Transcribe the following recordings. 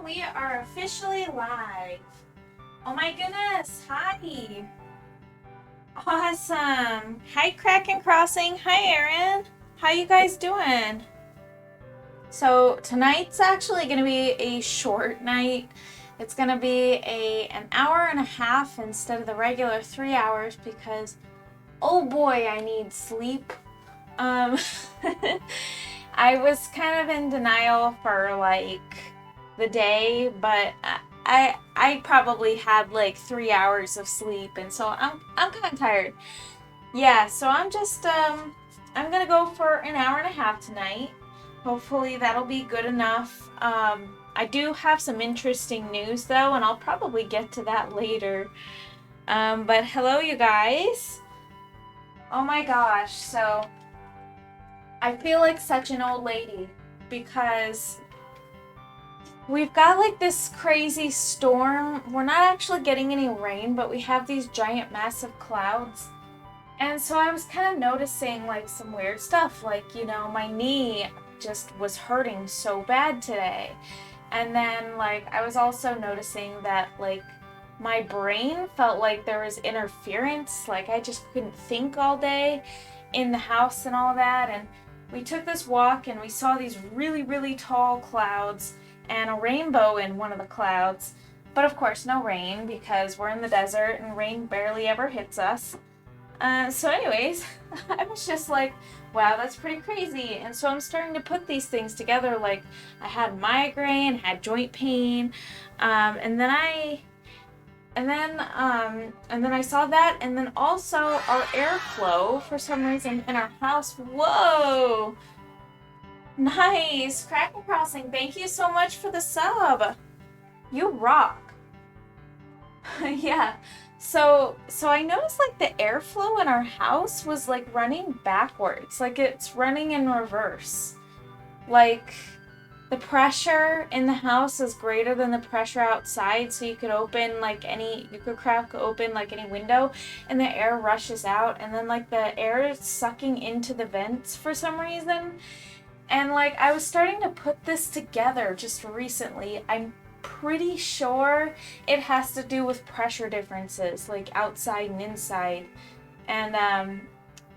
we are officially live. Oh my goodness, hi. Awesome. Hi, Kraken Crossing. Hi, Erin. How you guys doing? So tonight's actually going to be a short night. It's going to be an hour and a half instead of the regular 3 hours because, oh boy, I need sleep. Um, I was kind of in denial for like the day, but I probably had like 3 hours of sleep, and so I'm kind of tired. Yeah, so I'm gonna go for an hour and a half tonight. Hopefully that'll be good enough. I do have some interesting news though, and I'll probably get to that later. But hello, you guys. Oh my gosh, so I feel like such an old lady because we've got like this crazy storm. We're not actually getting any rain, but we have these giant massive clouds. And so I was kind of noticing like some weird stuff, like, my knee just was hurting so bad today. And then like I was also noticing that like my brain felt like there was interference, like I just couldn't think all day in the house and all that. And we took this walk and we saw these really, really tall clouds and a rainbow in one of the clouds. But of course, no rain because we're in the desert and rain barely ever hits us. So anyways, I was just like, wow, that's pretty crazy. And so I'm starting to put these things together. Like I had migraine, had joint pain, and then I saw that, and then also our airflow for some reason in our house. Whoa! Nice! Crackle Crossing, thank you so much for the sub. You rock. Yeah. So I noticed like the airflow in our house was like running backwards, like it's running in reverse. Like the pressure in the house is greater than the pressure outside, so you could crack open like any window and the air rushes out, and then like the air is sucking into the vents for some reason. And like I was starting to put this together just recently. I'm pretty sure it has to do with pressure differences, like outside and inside. And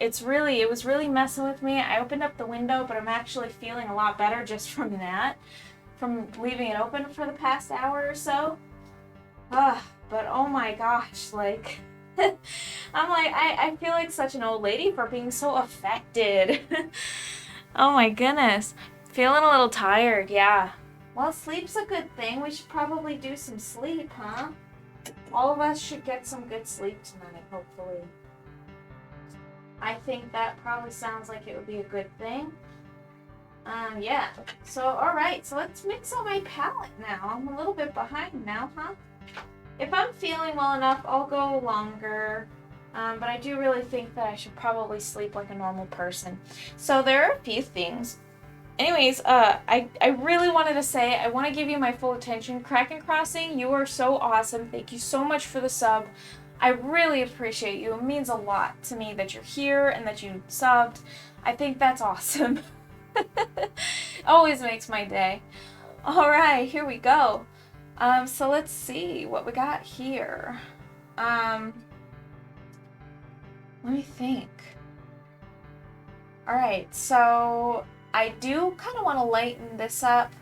it was really messing with me. I opened up the window, but I'm actually feeling a lot better just from that, from leaving it open for the past hour or so. But oh my gosh, like, I'm like, I feel like such an old lady for being so affected. Oh my goodness. Feeling a little tired, yeah. Well, sleep's a good thing. We should probably do some sleep, huh? All of us should get some good sleep tonight, hopefully. I think that probably sounds like it would be a good thing. Yeah. So, alright, so let's mix up my palette now. I'm a little bit behind now, huh? If I'm feeling well enough, I'll go longer. But I do really think that I should probably sleep like a normal person. So there are a few things. Anyways, I really wanted to say, I want to give you my full attention. Kraken Crossing, you are so awesome. Thank you so much for the sub. I really appreciate you. It means a lot to me that you're here and that you subbed. I think that's awesome. Always makes my day. Alright, here we go. So let's see what we got here. Let me think. Alright, so I do kind of want to lighten this up.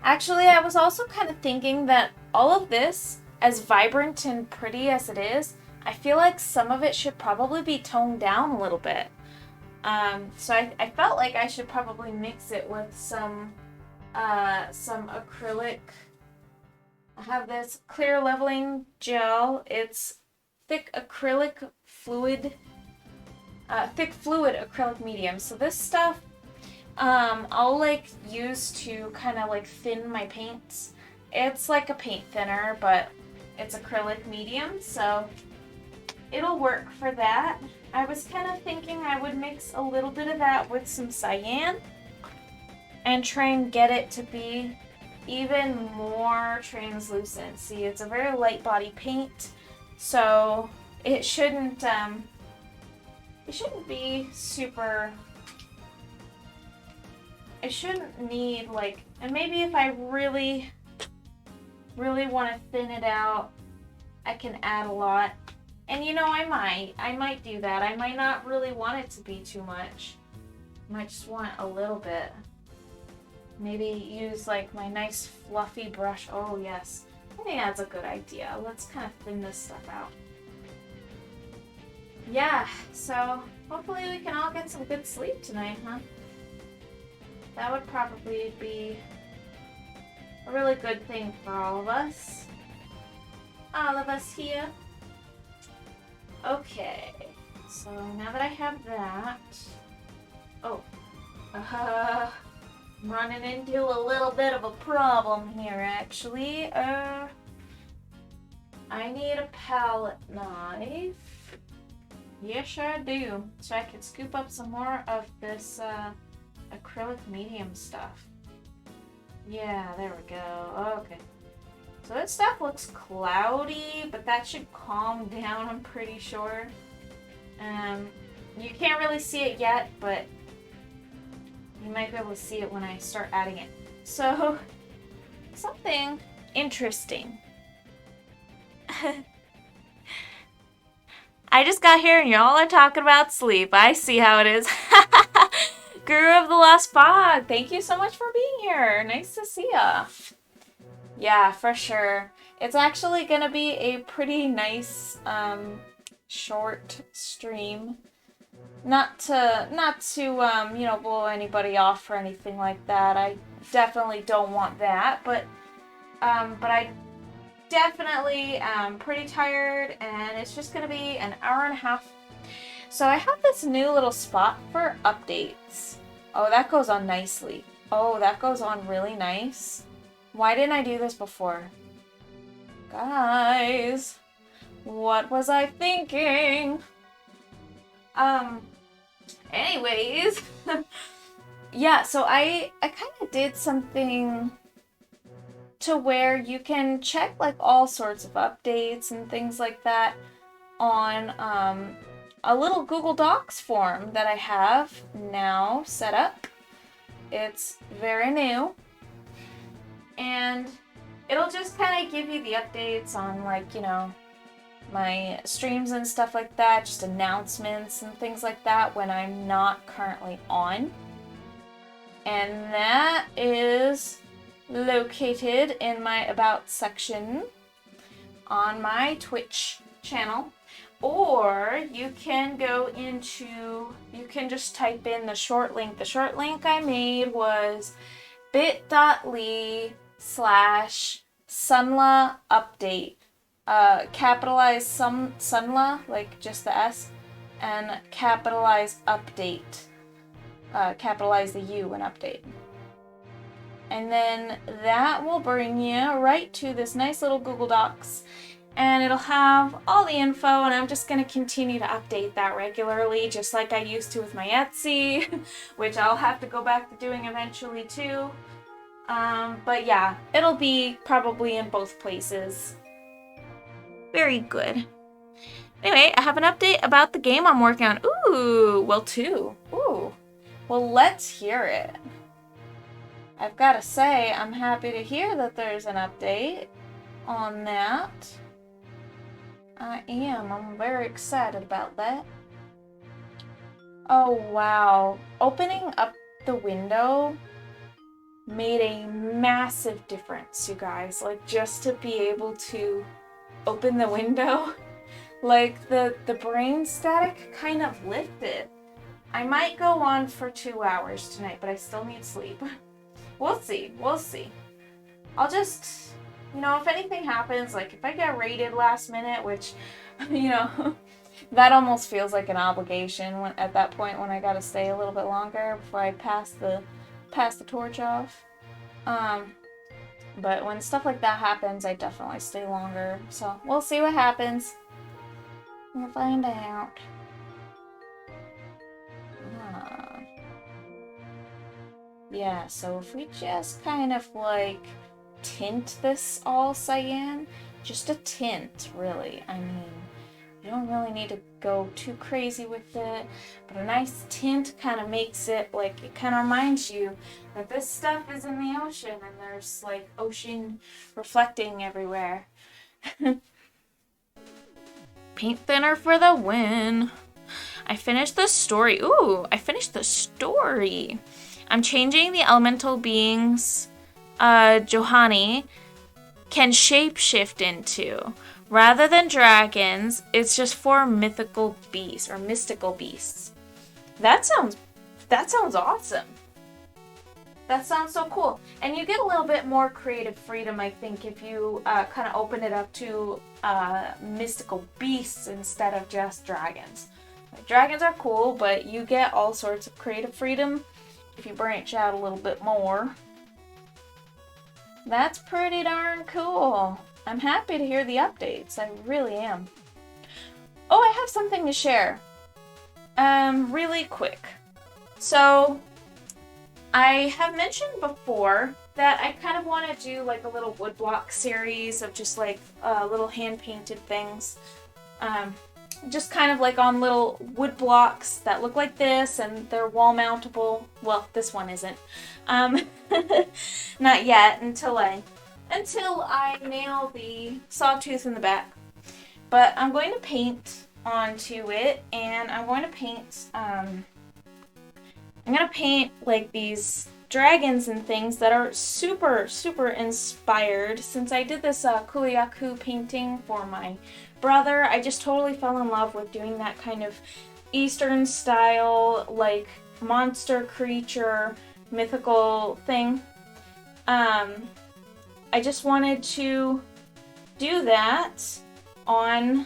Actually, I was also kind of thinking that all of this, as vibrant and pretty as it is, I feel like some of it should probably be toned down a little bit. So I felt like I should probably mix it with some acrylic. I have this clear leveling gel. It's thick fluid acrylic medium. So this stuff I'll like use to kind of like thin my paints. It's like a paint thinner, but it's acrylic medium, so it'll work for that. I was kind of thinking I would mix a little bit of that with some cyan and try and get it to be even more translucent. See, it's a very light body paint, so it shouldn't be super. It shouldn't need like, and maybe if I really really want to thin it out, I can add a lot. And you know, I might do that. I might not really want it to be too much. I might just want a little bit. Maybe use like my nice fluffy brush. Oh yes, I think that's a good idea. Let's kind of thin this stuff out. Yeah, so hopefully we can all get some good sleep tonight, huh? That would probably be a really good thing for all of us. All of us here. Okay, so now that I have that, I'm running into a little bit of a problem here actually. I need a palette knife. Yes, I do. So I can scoop up some more of this acrylic medium stuff. Yeah, there we go. Okay. So this stuff looks cloudy, but that should calm down, I'm pretty sure. You can't really see it yet, but you might be able to see it when I start adding it. So, something interesting. I just got here and y'all are talking about sleep. I see how it is. Guru of the Lost Fog, thank you so much for being here. Nice to see ya. Yeah, for sure. It's actually gonna be a pretty nice short stream. Not to you know, blow anybody off or anything like that. I definitely don't want that, but I definitely am pretty tired, and it's just gonna be an hour and a half. So I have this new little spot for updates. Oh, that goes on nicely. Oh, that goes on really nice. Why didn't I do this before? Guys, what was I thinking? Anyways, yeah, so I kind of did something to where you can check like all sorts of updates and things like that on a little Google Docs form that I have now set up. It's very new, and it'll just kind of give you the updates on, like, you know, my streams and stuff like that, just announcements and things like that when I'm not currently on. And that is located in my About section on my Twitch channel. Or you can go into, you can just type in the short link. The short link I made was bit.ly/Sunla update. Capitalize Sunla, like just the S, and capitalize update. Capitalize the U in update. And then that will bring you right to this nice little Google Docs. And it'll have all the info, and I'm just going to continue to update that regularly, just like I used to with my Etsy, which I'll have to go back to doing eventually too. But yeah, it'll be probably in both places. Very good. Anyway, I have an update about the game I'm working on. Ooh, well, two. Ooh. Well, let's hear it. I've got to say, I'm happy to hear that there's an update on that. I am. I'm very excited about that. Oh, wow. Opening up the window made a massive difference, you guys. Like, just to be able to open the window, like, the brain static kind of lifted. I might go on for 2 hours tonight, but I still need sleep. We'll see. We'll see. I'll just, you know, if anything happens, like if I get raided last minute, which, you know, that almost feels like an obligation at that point when I gotta stay a little bit longer before I pass the torch off. But when stuff like that happens, I definitely stay longer. So we'll see what happens. We'll find out. Yeah, so if we just kind of like tint this all cyan, just a tint, really. I mean, You don't really need to go too crazy with it, but a nice tint kind of makes it like, it kind of reminds you that this stuff is in the ocean and there's like ocean reflecting everywhere. Paint thinner for the win. I finished the story. Ooh, I finished the story. I'm changing the elemental beings Johanny can shapeshift into. Rather than dragons, it's just 4 mythical beasts or mystical beasts. That sounds awesome. That sounds so cool. And you get a little bit more creative freedom, I think, if you kind of open it up to mystical beasts instead of just dragons. Like, dragons are cool, but you get all sorts of creative freedom if you branch out a little bit more. That's pretty darn cool. I'm happy to hear the updates. I really am. Oh, I have something to share. Really quick. So, I have mentioned before that I kind of want to do like a little woodblock series of just like little hand-painted things. Just kind of like on little wood blocks that look like this, and they're wall mountable. Well, this one isn't. Not yet, until I nail the sawtooth in the back. But I'm going to paint onto it, and I'm going to paint like these dragons and things that are super, super inspired. Since I did this Kuliaku painting for my brother, I just totally fell in love with doing that kind of Eastern style, like monster creature, mythical thing. I just wanted to do that on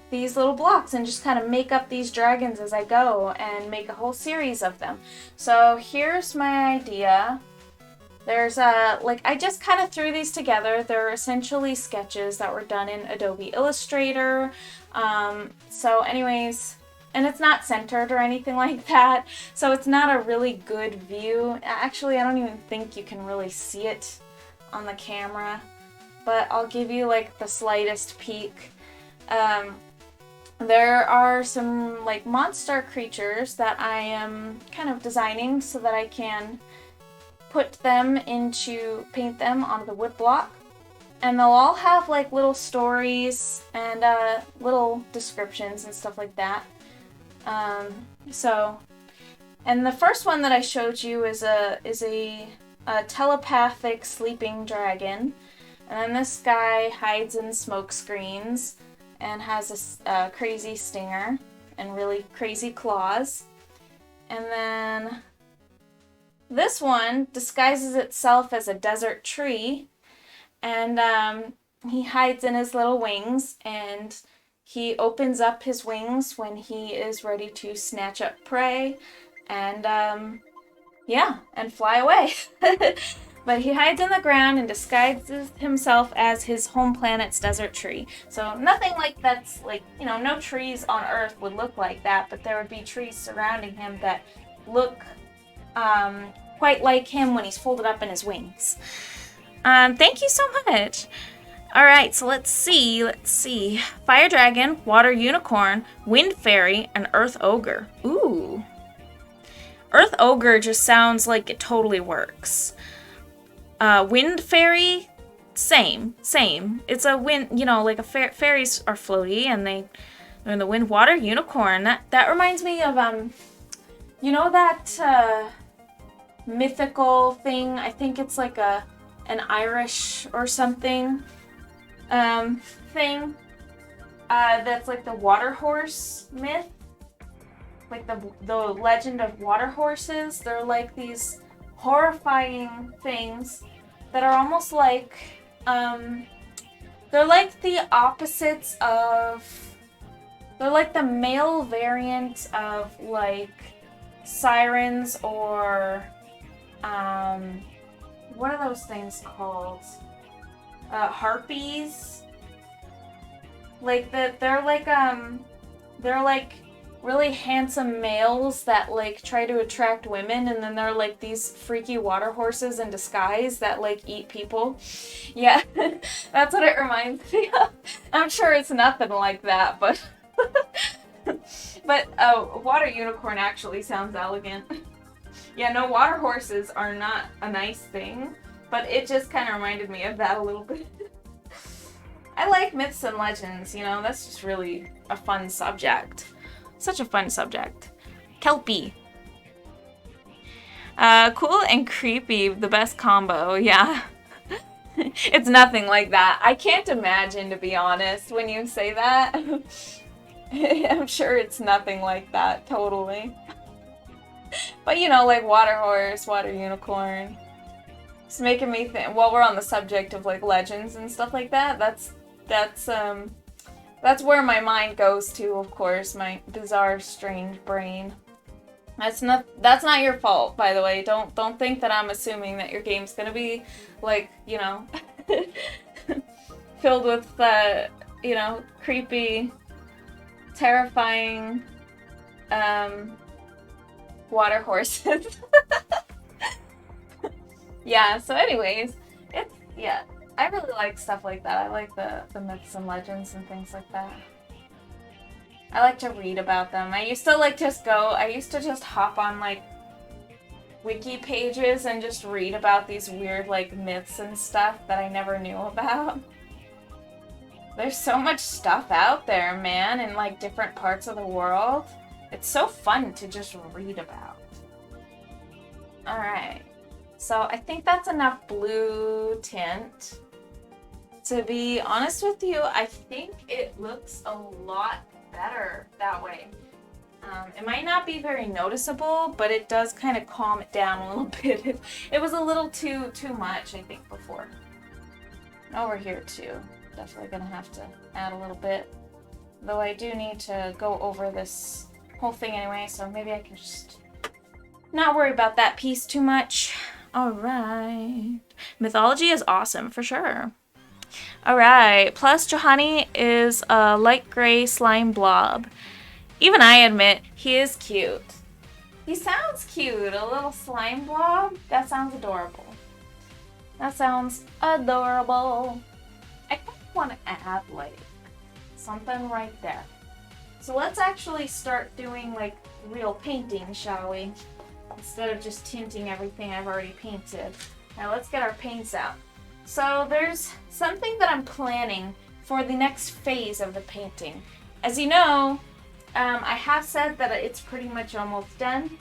these little blocks and just kind of make up these dragons as I go and make a whole series of them. So here's my idea. There's I just kind of threw these together. They're essentially sketches that were done in Adobe Illustrator. So anyways, and it's not centered or anything like that. So it's not a really good view. Actually, I don't even think you can really see it on the camera, but I'll give you like the slightest peek. There are some like monster creatures that I am kind of designing so that I can paint them onto the wood block. And they'll all have like little stories and little descriptions and stuff like that. And the first one that I showed you is a telepathic sleeping dragon. And then this guy hides in smoke screens and has a crazy stinger and really crazy claws. And then this one disguises itself as a desert tree, and he hides in his little wings, and he opens up his wings when he is ready to snatch up prey and and fly away. But he hides in the ground and disguises himself as his home planet's desert tree. So nothing like that's like, no trees on Earth would look like that, but there would be trees surrounding him that look quite like him when he's folded up in his wings. Thank you so much. All right, so let's see. Fire dragon, water unicorn, wind fairy, and earth ogre. Ooh. Earth ogre just sounds like it totally works. Wind fairy, same. It's a wind, like fairies are floaty and they're in the wind. Water unicorn, that reminds me of, that mythical thing. I think it's like an Irish or something thing that's like the water horse myth. Like the legend of water horses. They're like these horrifying things that are almost like they're like the opposites of, they're like the male variant of like sirens or what are those things called? Harpies. Like they're like really handsome males that like try to attract women, and then they're like these freaky water horses in disguise that like eat people. Yeah, that's what it reminds me of. I'm sure it's nothing like that, but but water unicorn actually sounds elegant. Yeah, no, water horses are not a nice thing, but it just kind of reminded me of that a little bit. I like myths and legends, you know, that's just really a fun subject. Such a fun subject. Kelpie. Cool and creepy, the best combo, yeah. It's nothing like that. I can't imagine, to be honest, when you say that. I'm sure it's nothing like that, totally. But you know, like water horse, water unicorn. It's making me think, while we're on the subject of like legends and stuff like that, that's where my mind goes to, of course, my bizarre, strange brain. That's not your fault, by the way. Don't think that I'm assuming that your game's gonna be like, you know, filled with you know, creepy, terrifying water horses. Yeah, so anyways, yeah, I really like stuff like that. I like the myths and legends and things like that. I like to read about them. I used to just hop on like wiki pages and just read about these weird like myths and stuff that I never knew about. There's so much stuff out there, man, in like different parts of the world. It's so fun to just read about. Alright, so I think that's enough blue tint. To be honest with you, I think it looks a lot better that way. It might not be very noticeable, but it does kind of calm it down a little bit. It was a little too much, I think, before. Over here too. Definitely gonna have to add a little bit. Though I do need to go over this whole thing anyway, so maybe I can just not worry about that piece too much. Alright. Mythology is awesome, for sure. Alright, plus Johanny is a light gray slime blob. Even I admit, he is cute. He sounds cute, a little slime blob. That sounds adorable. That sounds adorable. I kind of want to add like something right there. So let's actually start doing like real painting, shall we? Instead of just tinting everything I've already painted. Now let's get our paints out. So there's something that I'm planning for the next phase of the painting. As you know, I have said that it's pretty much almost done,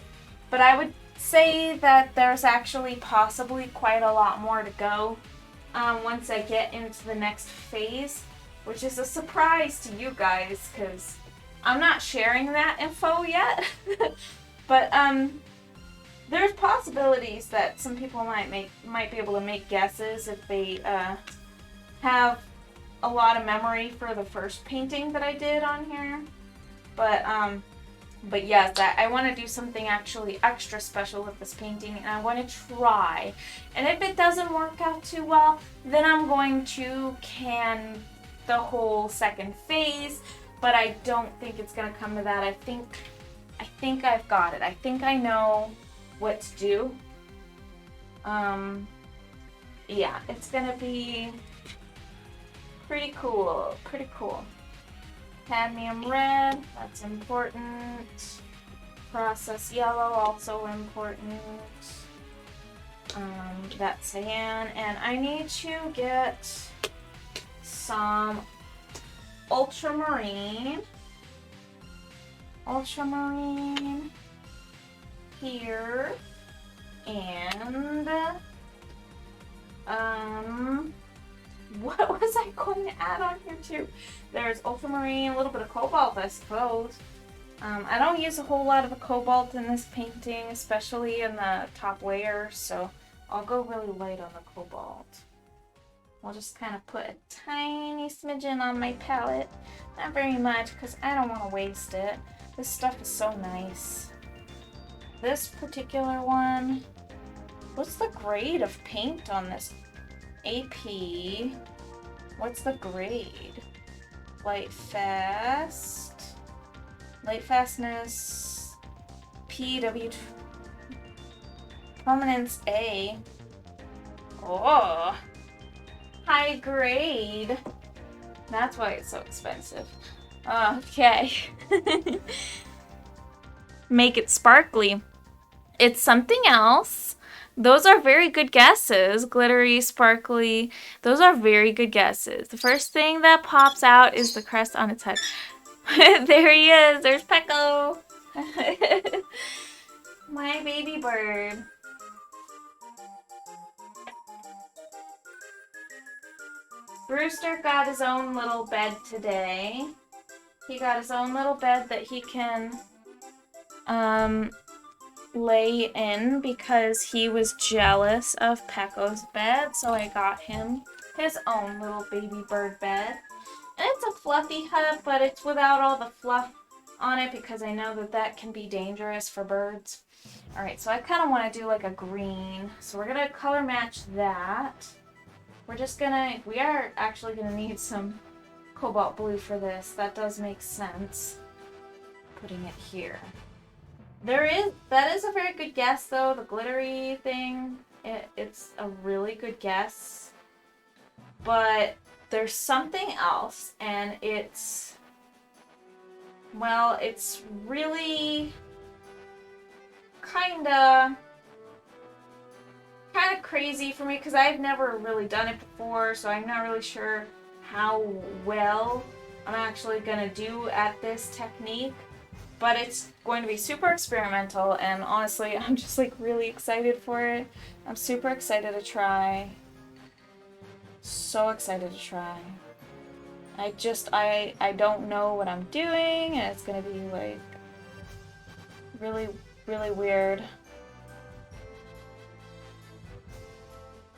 but I would say that there's actually possibly quite a lot more to go once I get into the next phase, which is a surprise to you guys because I'm not sharing that info yet. But there's possibilities that some people might be able to make guesses if they have a lot of memory for the first painting that I did on here. But yes, I want to do something actually extra special with this painting, and I want to try. And if it doesn't work out too well, then I'm going to can the whole second phase. But I don't think it's going to come to that. I think I've got it. I think I know what to do. Yeah, it's gonna be pretty cool. Cadmium red, that's important. Process yellow, also important. That's cyan, and I need to get some ultramarine here, and what was I going to add on here too? There's ultramarine, a little bit of cobalt, I suppose. I don't use a whole lot of the cobalt in this painting, especially in the top layer, so I'll go really light on the cobalt. I'll just kind of put a tiny smidgen on my palette. Not very much, because I don't want to waste it. This stuff is so nice. This particular one, what's the grade of paint on this? AP, what's the grade? Light fast, Light fastness, PW, prominence A. Oh, high grade. That's why it's so expensive. Okay. Make it sparkly. It's something else. Those are very good guesses. Glittery, sparkly. Those are very good guesses. The first thing that pops out is the crest on its head. There he is. There's Pecco. My baby bird. Brewster got his own little bed today. He got his own little bed that he can lay in because he was jealous of Pecco's bed, so I got him his own little baby bird bed. And it's a fluffy hut, but it's without all the fluff on it because I know that that can be dangerous for birds. Alright, so I kind of want to do like a green. So we're going to color match that. We are actually going to need some cobalt blue for this. That does make sense. Putting it here. That is a very good guess though, the glittery thing. It's a really good guess. But there's something else, and it's really kinda crazy for me because I've never really done it before, so I'm not really sure how well I'm actually gonna do at this technique. But it's going to be super experimental, and honestly, I'm just like really excited for it. I'm super excited to try. So excited to try. I don't know what I'm doing, and it's gonna be like really, really weird.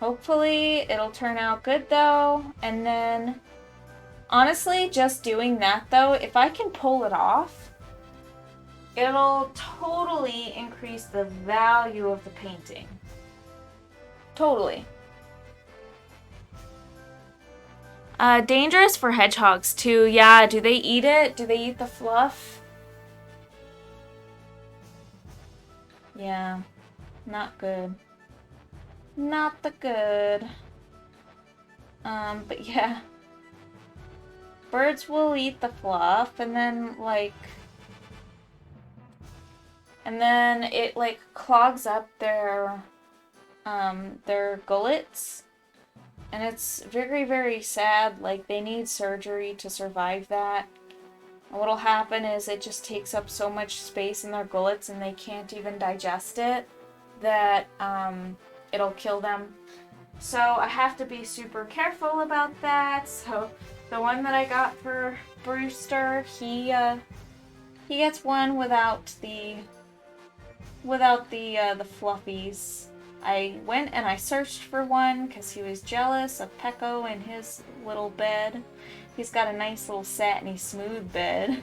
Hopefully it'll turn out good though, and then honestly, just doing that though, if I can pull it off, it'll totally increase the value of the painting. Totally. Dangerous for hedgehogs too. Yeah, do they eat it? Do they eat the fluff? Yeah, not good. Not the good. But yeah. Birds will eat the fluff, and then it like clogs up their gullets, and it's very, very sad. Like, they need surgery to survive that. And what'll happen is it just takes up so much space in their gullets and they can't even digest it, that it'll kill them. So I have to be super careful about that. So the one that I got for Brewster, he gets one without the fluffies. I went and I searched for one because he was jealous of Pecco and his little bed. He's got a nice little satiny smooth bed.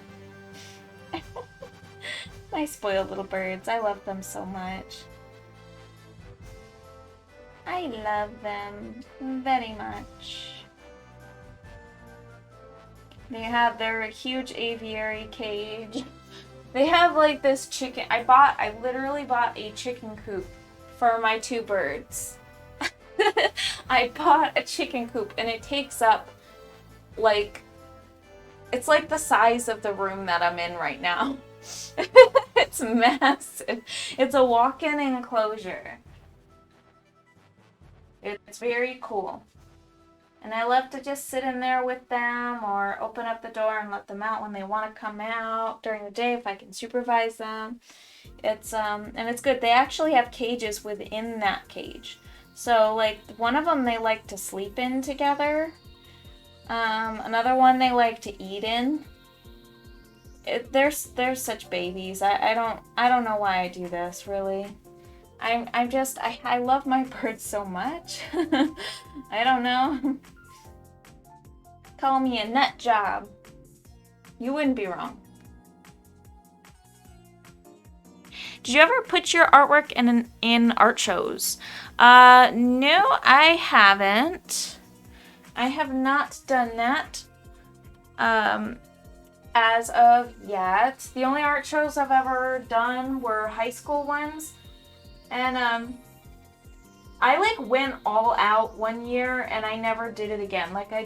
My spoiled little birds. I love them so much. I love them very much. They have their huge aviary cage. They have like this chicken. I literally bought a chicken coop for my two birds. I bought a chicken coop and it takes up like, it's like the size of the room that I'm in right now. It's massive. It's a walk-in enclosure. It's very cool. And I love to just sit in there with them or open up the door and let them out when they want to come out during the day if I can supervise them. It's and it's good. They actually have cages within that cage. So like one of them they like to sleep in together. Another one they like to eat in. They're such babies. I don't know why I do this, really. I love my birds so much. I don't know. Call me a nut job. You wouldn't be wrong. Did you ever put your artwork in art shows? No, I haven't. I have not done that. I as of yet. The only art shows I've ever done were high school ones. And I like went all out one year and I never did it again. Like I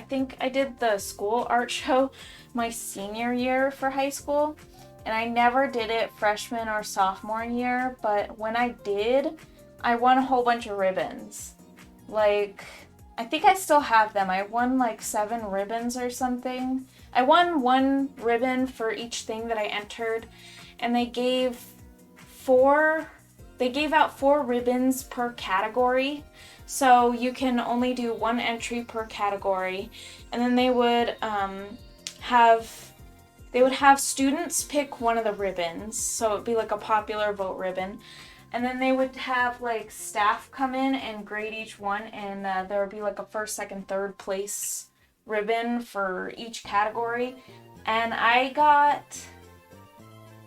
think I did the school art show my senior year for high school. And I never did it freshman or sophomore year, but when I did, I won a whole bunch of ribbons. Like, I think I still have them. I won like 7 ribbons or something. I won 1 ribbon for each thing that I entered, and they gave out 4 ribbons per category. So you can only do 1 entry per category. And then they would have students pick one of the ribbons. So it'd be like a popular vote ribbon. And then they would have like staff come in and grade each one, and there would be like a first, second, third place ribbon for each category. And I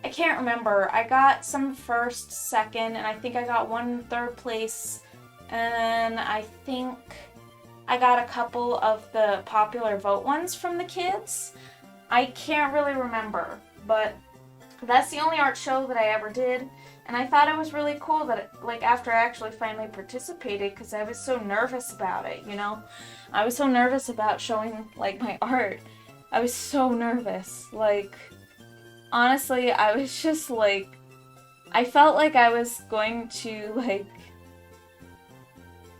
can't remember. I got some first, second, and I think I got 1 third place. And I think I got a couple of the popular vote ones from the kids. I can't really remember, but that's the only art show that I ever did. And I thought it was really cool that, like, after I actually finally participated, because I was so nervous about it, you know? I was so nervous about showing, like, my art. I was so nervous. Like, honestly, I was just, like, I felt like I was going to, like,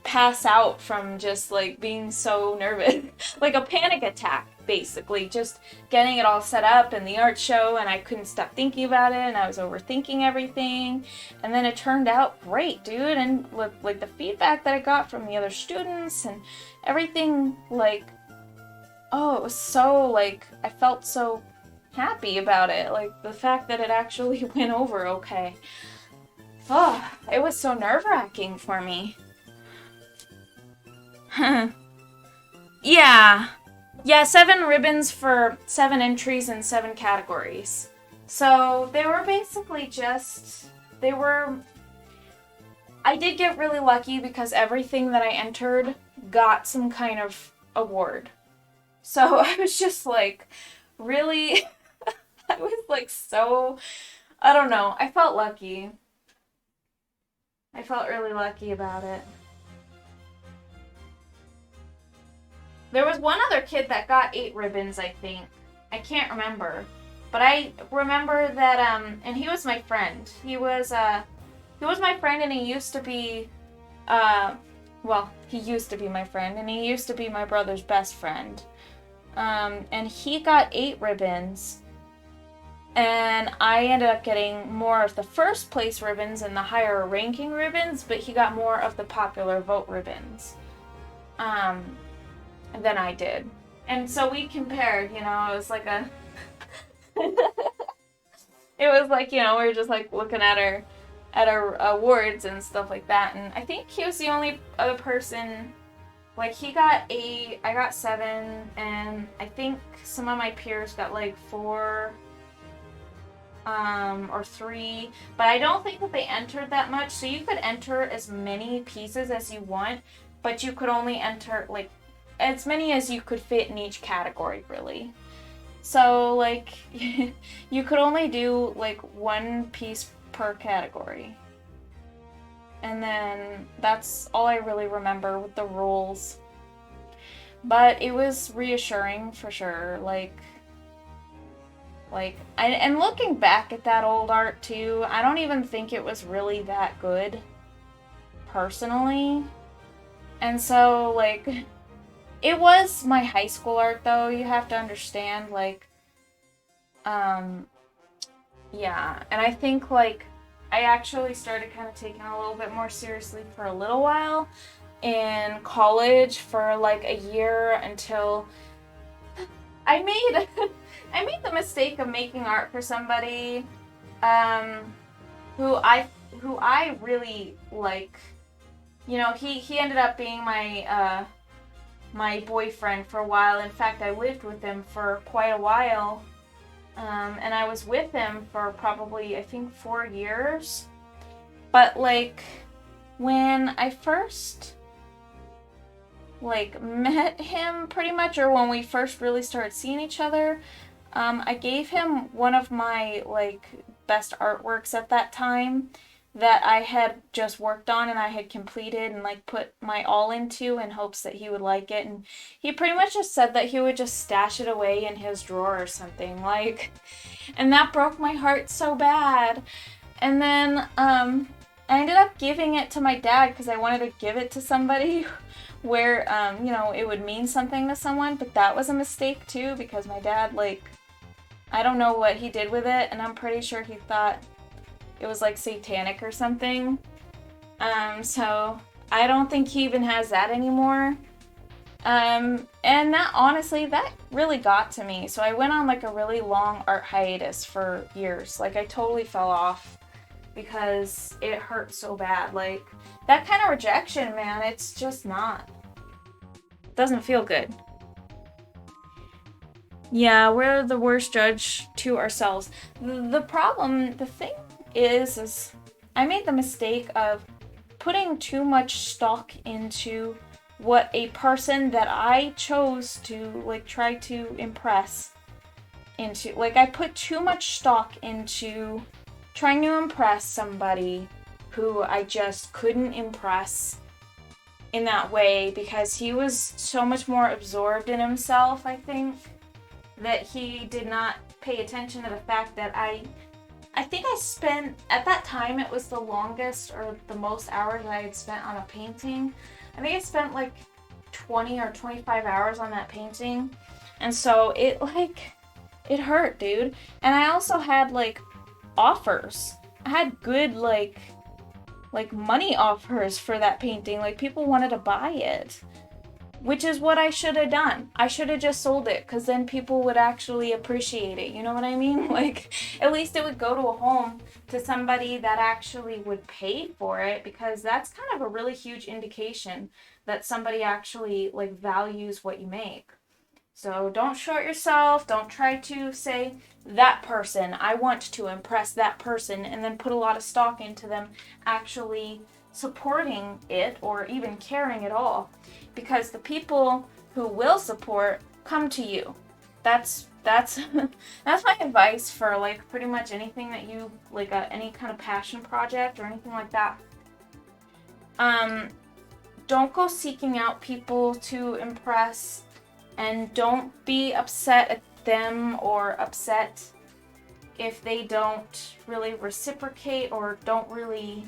pass out from just, like, being so nervous. Like a panic attack, basically. Just getting it all set up and the art show, and I couldn't stop thinking about it, and I was overthinking everything. And then it turned out great, dude. And like the feedback that I got from the other students and everything, like, oh, it was so, like, I felt so happy about it. Like, the fact that it actually went over okay. Oh, it was so nerve-wracking for me. Yeah. Yeah, 7 ribbons for 7 entries and 7 categories. So they were basically I did get really lucky because everything that I entered got some kind of award. So I was just like, really, I was like so, I don't know, I felt lucky. I felt really lucky about it. There was one other kid that got 8 ribbons, I think. I can't remember. But I remember that, and he was my friend. He was my friend, and he used to be, he used to be my friend, and he used to be my brother's best friend. And he got 8 ribbons, and I ended up getting more of the first place ribbons and the higher ranking ribbons, but he got more of the popular vote ribbons. Than I did. And so we compared, you know, it was like it was like, you know, we were just like looking at our awards and stuff like that. And I think he was the only other person, like, he got 8, I got 7, and I think some of my peers got like 4 or 3, but I don't think that they entered that much. So you could enter as many pieces as you want, but you could only enter like as many as you could fit in each category, really. So, like, you could only do, like, 1 piece per category. And then that's all I really remember with the rules. But it was reassuring, for sure. And looking back at that old art, too, I don't even think it was really that good, personally. And so, like, it was my high school art, though, you have to understand, like, yeah, and I think, like, I actually started kind of taking it a little bit more seriously for a little while in college for, like, a year until I made the mistake of making art for somebody, who I really like. You know, he ended up being my boyfriend for a while. In fact, I lived with him for quite a while, and I was with him for probably, I think, 4 years. But, like, when I first, like, met him, pretty much, or when we first really started seeing each other, I gave him one of my, like, best artworks at that time that I had just worked on and I had completed and, like, put my all into in hopes that he would like it. And he pretty much just said that he would just stash it away in his drawer or something, like, and that broke my heart so bad. And then, I ended up giving it to my dad because I wanted to give it to somebody where, you know, it would mean something to someone, but that was a mistake too because my dad, like, I don't know what he did with it, and I'm pretty sure he thought it was, like, satanic or something. So I don't think he even has that anymore. And that, honestly, that really got to me. So I went on, like, a really long art hiatus for years. Like, I totally fell off because it hurt so bad. Like, that kind of rejection, man, it's just not. Doesn't feel good. Yeah, we're the worst judge to ourselves. The problem, the thing is I made the mistake of putting too much stock into what a person that I chose to, like, try to impress into. Like, I put too much stock into trying to impress somebody who I just couldn't impress in that way because he was so much more absorbed in himself, I think, that he did not pay attention to the fact that I think I spent, at that time, it was the longest or the most hours I had spent on a painting. I think I spent like 20 or 25 hours on that painting. And so it, like, it hurt, dude. And I also had, like, offers. I had good, like money offers for that painting. Like, people wanted to buy it. Which is what I should have done. I should have just sold it, because then people would actually appreciate it. You know what I mean? Like, at least it would go to a home to somebody that actually would pay for it, because that's kind of a really huge indication that somebody actually, like, values what you make. So don't short yourself. Don't try to say, that person, I want to impress that person, and then put a lot of stock into them actually supporting it or even caring at all. Because the people who will support come to you. That's that's my advice for, like, pretty much anything that you, like, any kind of passion project or anything like that. Don't go seeking out people to impress, and don't be upset at them or upset if they don't really reciprocate or don't really,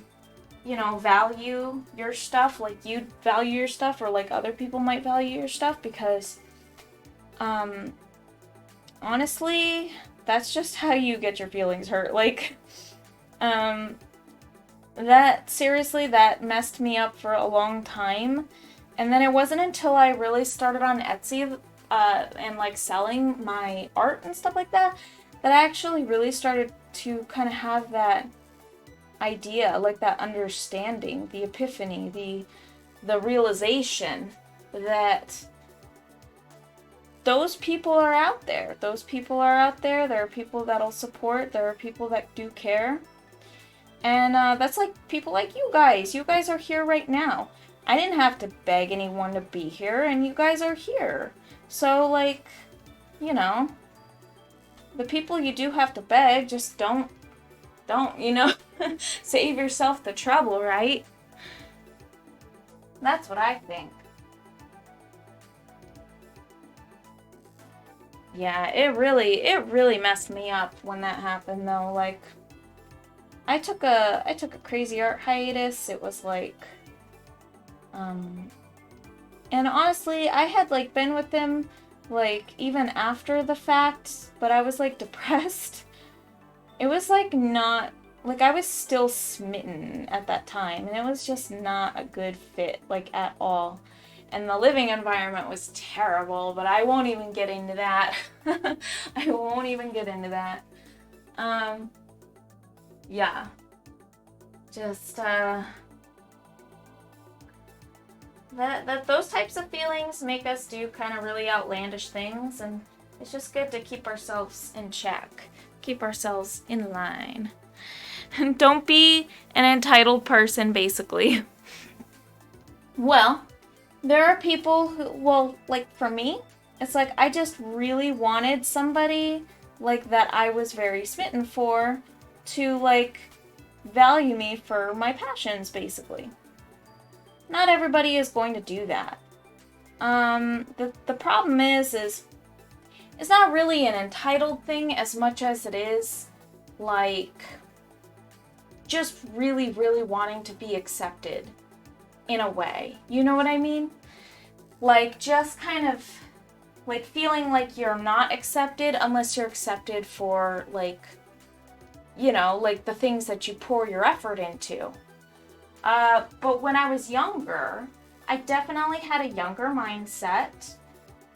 you know, value your stuff like you value your stuff, or like other people might value your stuff, because honestly, that's just how you get your feelings hurt. Like, that, seriously, that messed me up for a long time. And then it wasn't until I really started on Etsy and, like, selling my art and stuff like that, that I actually really started to kind of have that idea, like that understanding, the epiphany, the realization that those people are out there. Those people are out there. There are people that'll support. There are people that do care. And that's like people like you guys. You guys are here right now. I didn't have to beg anyone to be here, and you guys are here. So, like, you know, the people you do have to beg, just don't, you know, save yourself the trouble, right? That's what I think. Yeah, it really messed me up when that happened, though. Like, I took a crazy art hiatus. It was like, and honestly, I had, like, been with them, like, even after the fact, but I was, like, depressed. It was, like, not, like, I was still smitten at that time, and it was just not a good fit, like, at all. And the living environment was terrible, but I won't even get into that. I won't even get into that. Yeah. Just, that those types of feelings make us do kind of really outlandish things, and it's just good to keep ourselves in check. Keep ourselves in line. And don't be an entitled person, basically. Well, there are people who, well, like, for me, It's like I just really wanted somebody like that I was very smitten for to like value me for my passions, basically. Not everybody is going to do that. The problem is it's not really an entitled thing as much as it is like just really, really wanting to be accepted in a way. You know what I mean? Like just kind of like feeling like you're not accepted unless you're accepted for like, you know, like the things that you pour your effort into. But when I was younger, I definitely had a younger mindset.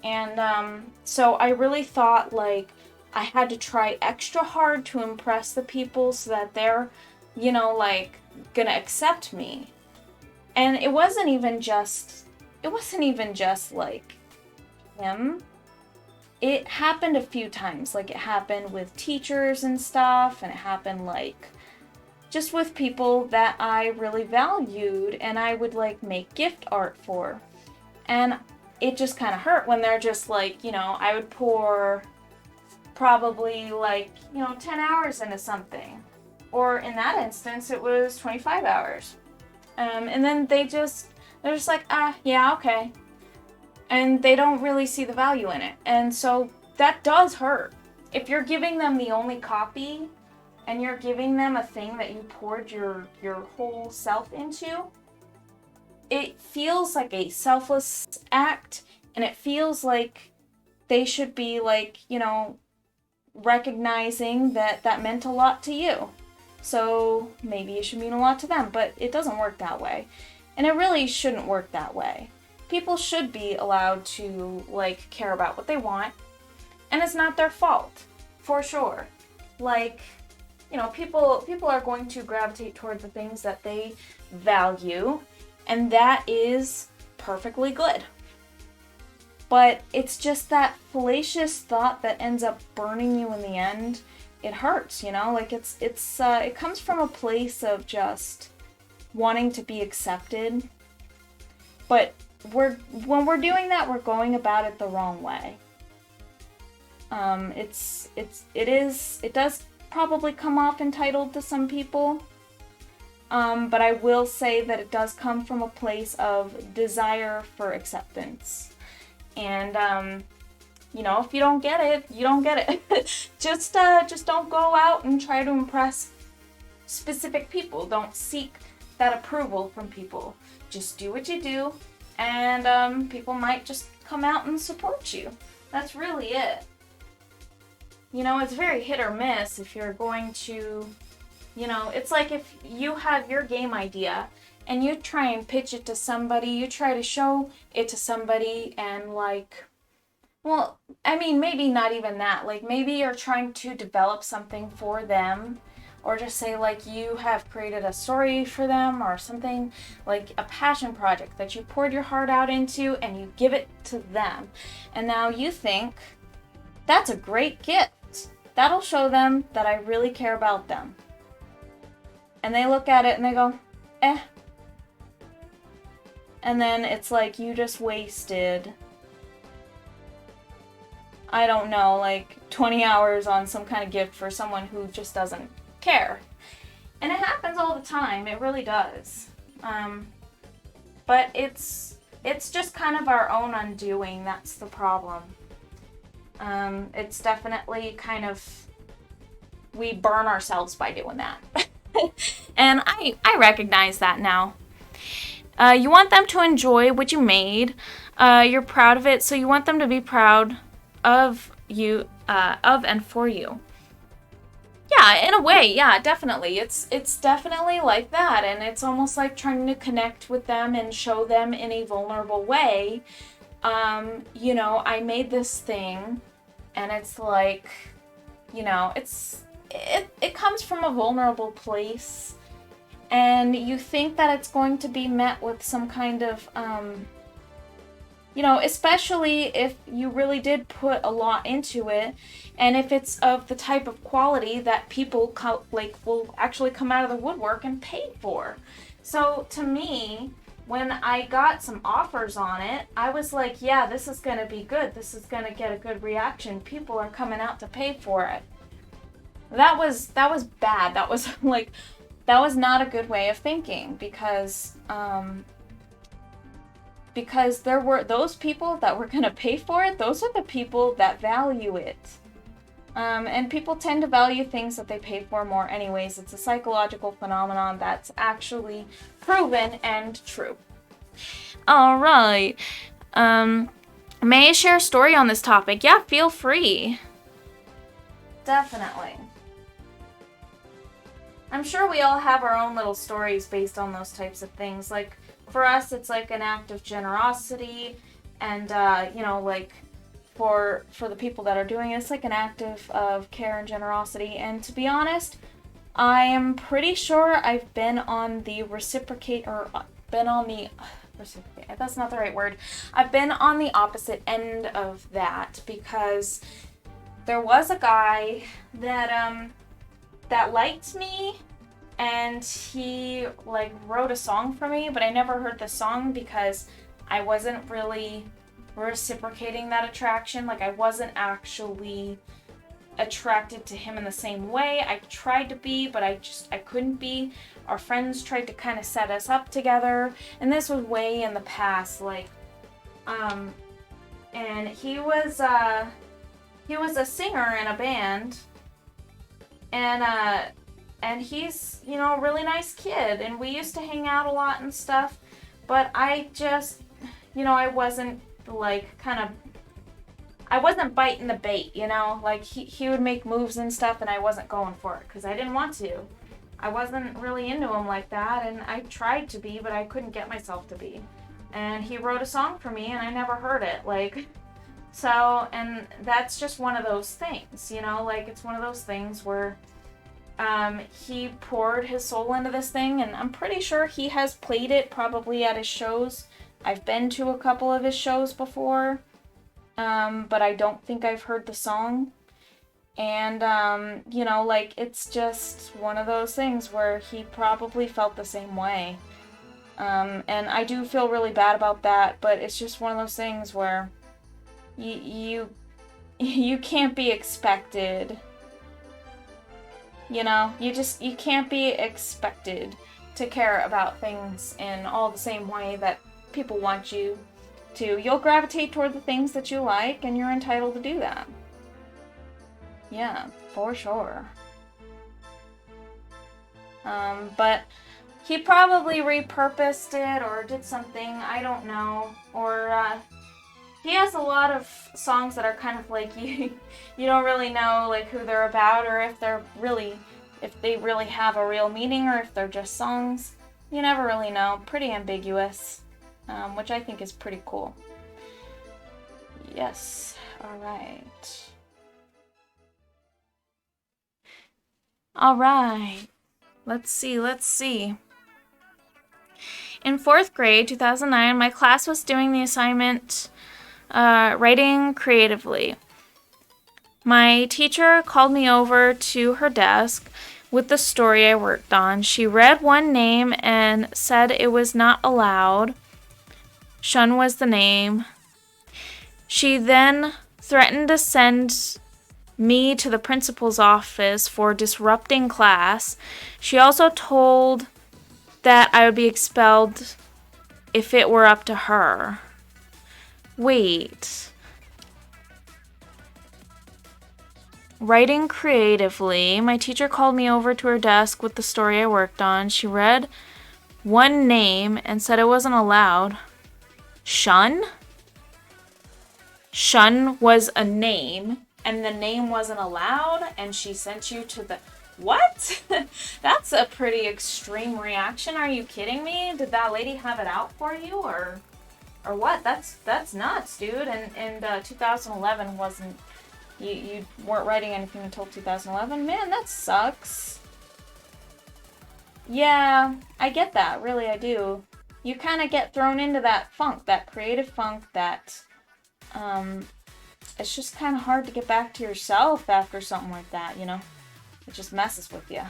And so I really thought like I had to try extra hard to impress the people so that they're, you know, like gonna accept me. And it wasn't even just like him. It happened a few times. Like it happened with teachers and stuff, and it happened like just with people that I really valued and I would like make gift art for. And it just kind of hurt when they're just like, you know, I would pour probably like, you know, 10 hours into something. Or in that instance, it was 25 hours. And then they're just like, yeah, okay. And they don't really see the value in it. And so that does hurt. If you're giving them the only copy and you're giving them a thing that you poured your whole self into, it feels like a selfless act, and it feels like they should be like, you know, recognizing that that meant a lot to you. So maybe it should mean a lot to them, but it doesn't work that way. And it really shouldn't work that way. People should be allowed to like care about what they want, and it's not their fault, for sure. Like, you know, people are going to gravitate toward the things that they value, and that is perfectly good. But it's just that fallacious thought that ends up burning you in the end. It hurts, you know? Like it comes from a place of just wanting to be accepted. But when we're doing that, we're going about it the wrong way. It does probably come off entitled to some people. But I will say that it does come from a place of desire for acceptance. And, you know, if you don't get it, you don't get it. Just don't go out and try to impress specific people. Don't seek that approval from people. Just do what you do, and people might just come out and support you. That's really it. You know, it's very hit or miss if you're going to, you know, it's like if you have your game idea and you try and pitch it to somebody, you try to show it to somebody and like, well, I mean, maybe not even that. Like maybe you're trying to develop something for them, or just say like you have created a story for them or something, like a passion project that you poured your heart out into and you give it to them. And now you think, that's a great gift. That'll show them that I really care about them. And they look at it and they go, eh. And then it's like you just wasted, I don't know, like 20 hours on some kind of gift for someone who just doesn't care. And it happens all the time. It really does. But it's just kind of our own undoing. That's the problem. It's definitely kind of, we burn ourselves by doing that. And I recognize that now. You want them to enjoy what you made. You're proud of it, so you want them to be proud of you, of and for you. Yeah, in a way, yeah, definitely. It's definitely like that, and it's almost like trying to connect with them and show them in a vulnerable way. You know, I made this thing, and it's like, you know, it comes from a vulnerable place, and you think that it's going to be met with some kind of, you know, especially if you really did put a lot into it, and if it's of the type of quality that people will actually come out of the woodwork and pay for. So to me, when I got some offers on it, I was like, yeah, this is going to be good. This is going to get a good reaction. People are coming out to pay for it. That was bad. That was like, that was not a good way of thinking, because there were those people that were going to pay for it. Those are the people that value it. And people tend to value things that they pay for more anyways. It's a psychological phenomenon that's actually proven and true. All right. May I share a story on this topic? Yeah, feel free. Definitely. I'm sure we all have our own little stories based on those types of things. Like, for us, it's like an act of generosity, and, like, for the people that are doing it, it's like an act of care and generosity. And to be honest, I am pretty sure I've been on the reciprocate, that's not the right word. I've been on the opposite end of that, because there was a guy that liked me, and he like wrote a song for me, but I never heard the song because I wasn't really reciprocating that attraction. Like, I wasn't actually attracted to him in the same way. I tried to be, but I couldn't be. Our friends tried to kind of set us up together, and this was way in the past, like, and he was a singer in a band, and he's, a really nice kid, and we used to hang out a lot and stuff, but I just, I wasn't I wasn't biting the bait, like he would make moves and stuff, and I wasn't going for it because I didn't want to. I wasn't really into him like that, and I tried to be, but I couldn't get myself to be. And he wrote a song for me, and I never heard it, like, so, and that's just one of those things, like, it's one of those things where he poured his soul into this thing, and I'm pretty sure he has played it probably at his shows. I've been to a couple of his shows before, but I don't think I've heard the song. And, like, it's just one of those things where he probably felt the same way. And I do feel really bad about that, but it's just one of those things where you can't be expected. You can't be expected to care about things in all the same way that people want you to. You'll gravitate toward the things that you like, and you're entitled to do that. Yeah, for sure. But he probably repurposed it or did something, I don't know. Or, he has a lot of songs that are kind of like, you don't really know, like, who they're about, or if they really have a real meaning, or if they're just songs. You never really know. Pretty ambiguous, which I think is pretty cool. Yes, alright. Alright, let's see. In 4th grade, 2009, my class was doing the assignment, writing creatively. My teacher called me over to her desk with the story I worked on. She read one name and said it was not allowed. Shun was the name. She then threatened to send me to the principal's office for disrupting class. She also told that I would be expelled if it were up to her. Wait. Writing creatively. My teacher called me over to her desk with the story I worked on. She read one name and said it wasn't allowed. Shun? Shun was a name, and the name wasn't allowed, and she sent you to the... What? That's a pretty extreme reaction. Are you kidding me? Did that lady have it out for you, or what? That's nuts, dude. And 2011 wasn't... You weren't writing anything until 2011? Man, that sucks. Yeah, I get that. Really, I do. You kind of get thrown into that funk, that creative funk that... it's just kind of hard to get back to yourself after something like that, It just messes with you.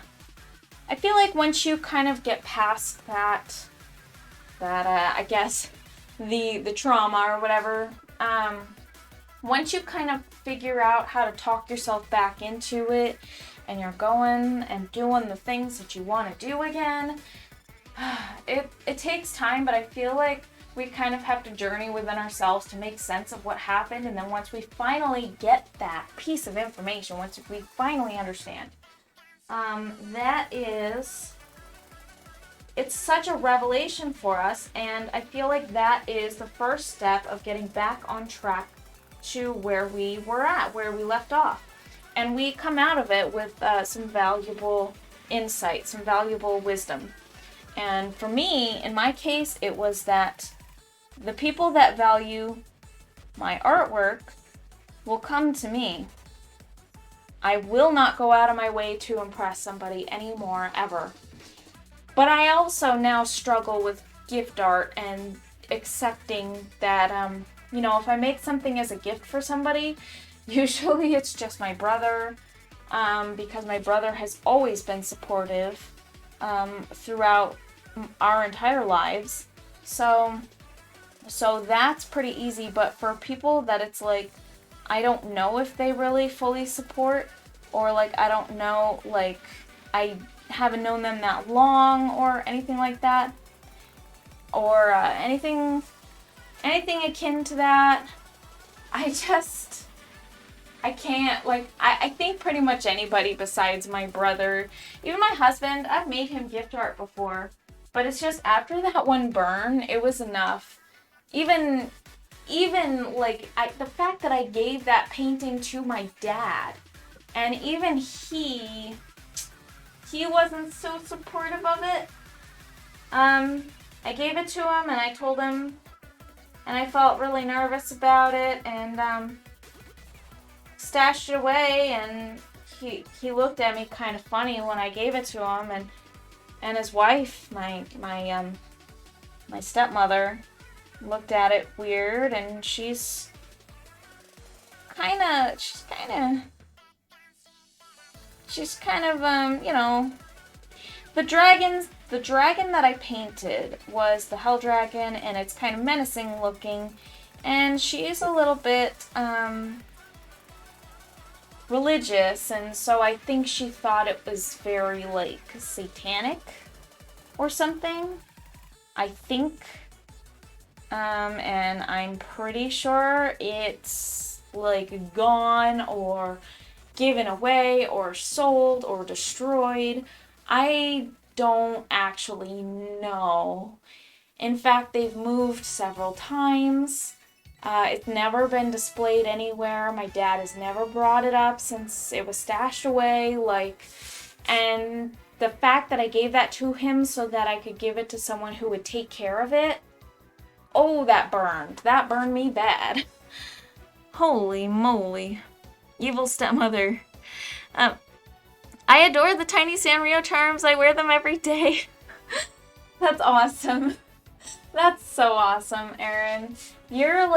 I feel like once you kind of get past that I guess the trauma or whatever. Once you kind of figure out how to talk yourself back into it, and you're going and doing the things that you want to do again, it takes time, but I feel like we kind of have to journey within ourselves to make sense of what happened. And then once we finally get that piece of information, once we finally understand, it's such a revelation for us. And I feel like that is the first step of getting back on track to where we were at, where we left off. And we come out of it with some valuable insight, some valuable wisdom. And for me, in my case, it was that the people that value my artwork will come to me. I will not go out of my way to impress somebody anymore, ever. But I also now struggle with gift art and accepting that, if I make something as a gift for somebody, usually it's just my brother, because my brother has always been supportive throughout our entire lives. So that's pretty easy. But for people that it's like, I don't know if they really fully support, or like, I don't know, like, I haven't known them that long or anything like that, or anything akin to that, I can't, like, I think pretty much anybody besides my brother, even my husband, I've made him gift art before, but it's just after that one burn, it was enough. Even like, the fact that I gave that painting to my dad, and even he wasn't so supportive of it. I gave it to him, and I told him, and I felt really nervous about it, and stashed it away, and he looked at me kind of funny when I gave it to him, and his wife, my stepmother, looked at it weird, and she's kind of the dragon that I painted was the Hell Dragon, and it's kind of menacing looking, and she's a little bit religious, and so I think she thought it was very, like, satanic or something, I think. And I'm pretty sure it's, like, gone or given away or sold or destroyed. I don't actually know. In fact, they've moved several times. It's never been displayed anywhere. My dad has never brought it up since it was stashed away, and the fact that I gave that to him so that I could give it to someone who would take care of it, oh, that burned me bad. Holy moly. Evil stepmother. I adore the tiny Sanrio charms. I wear them every day. That's awesome. That's so awesome, Erin. You're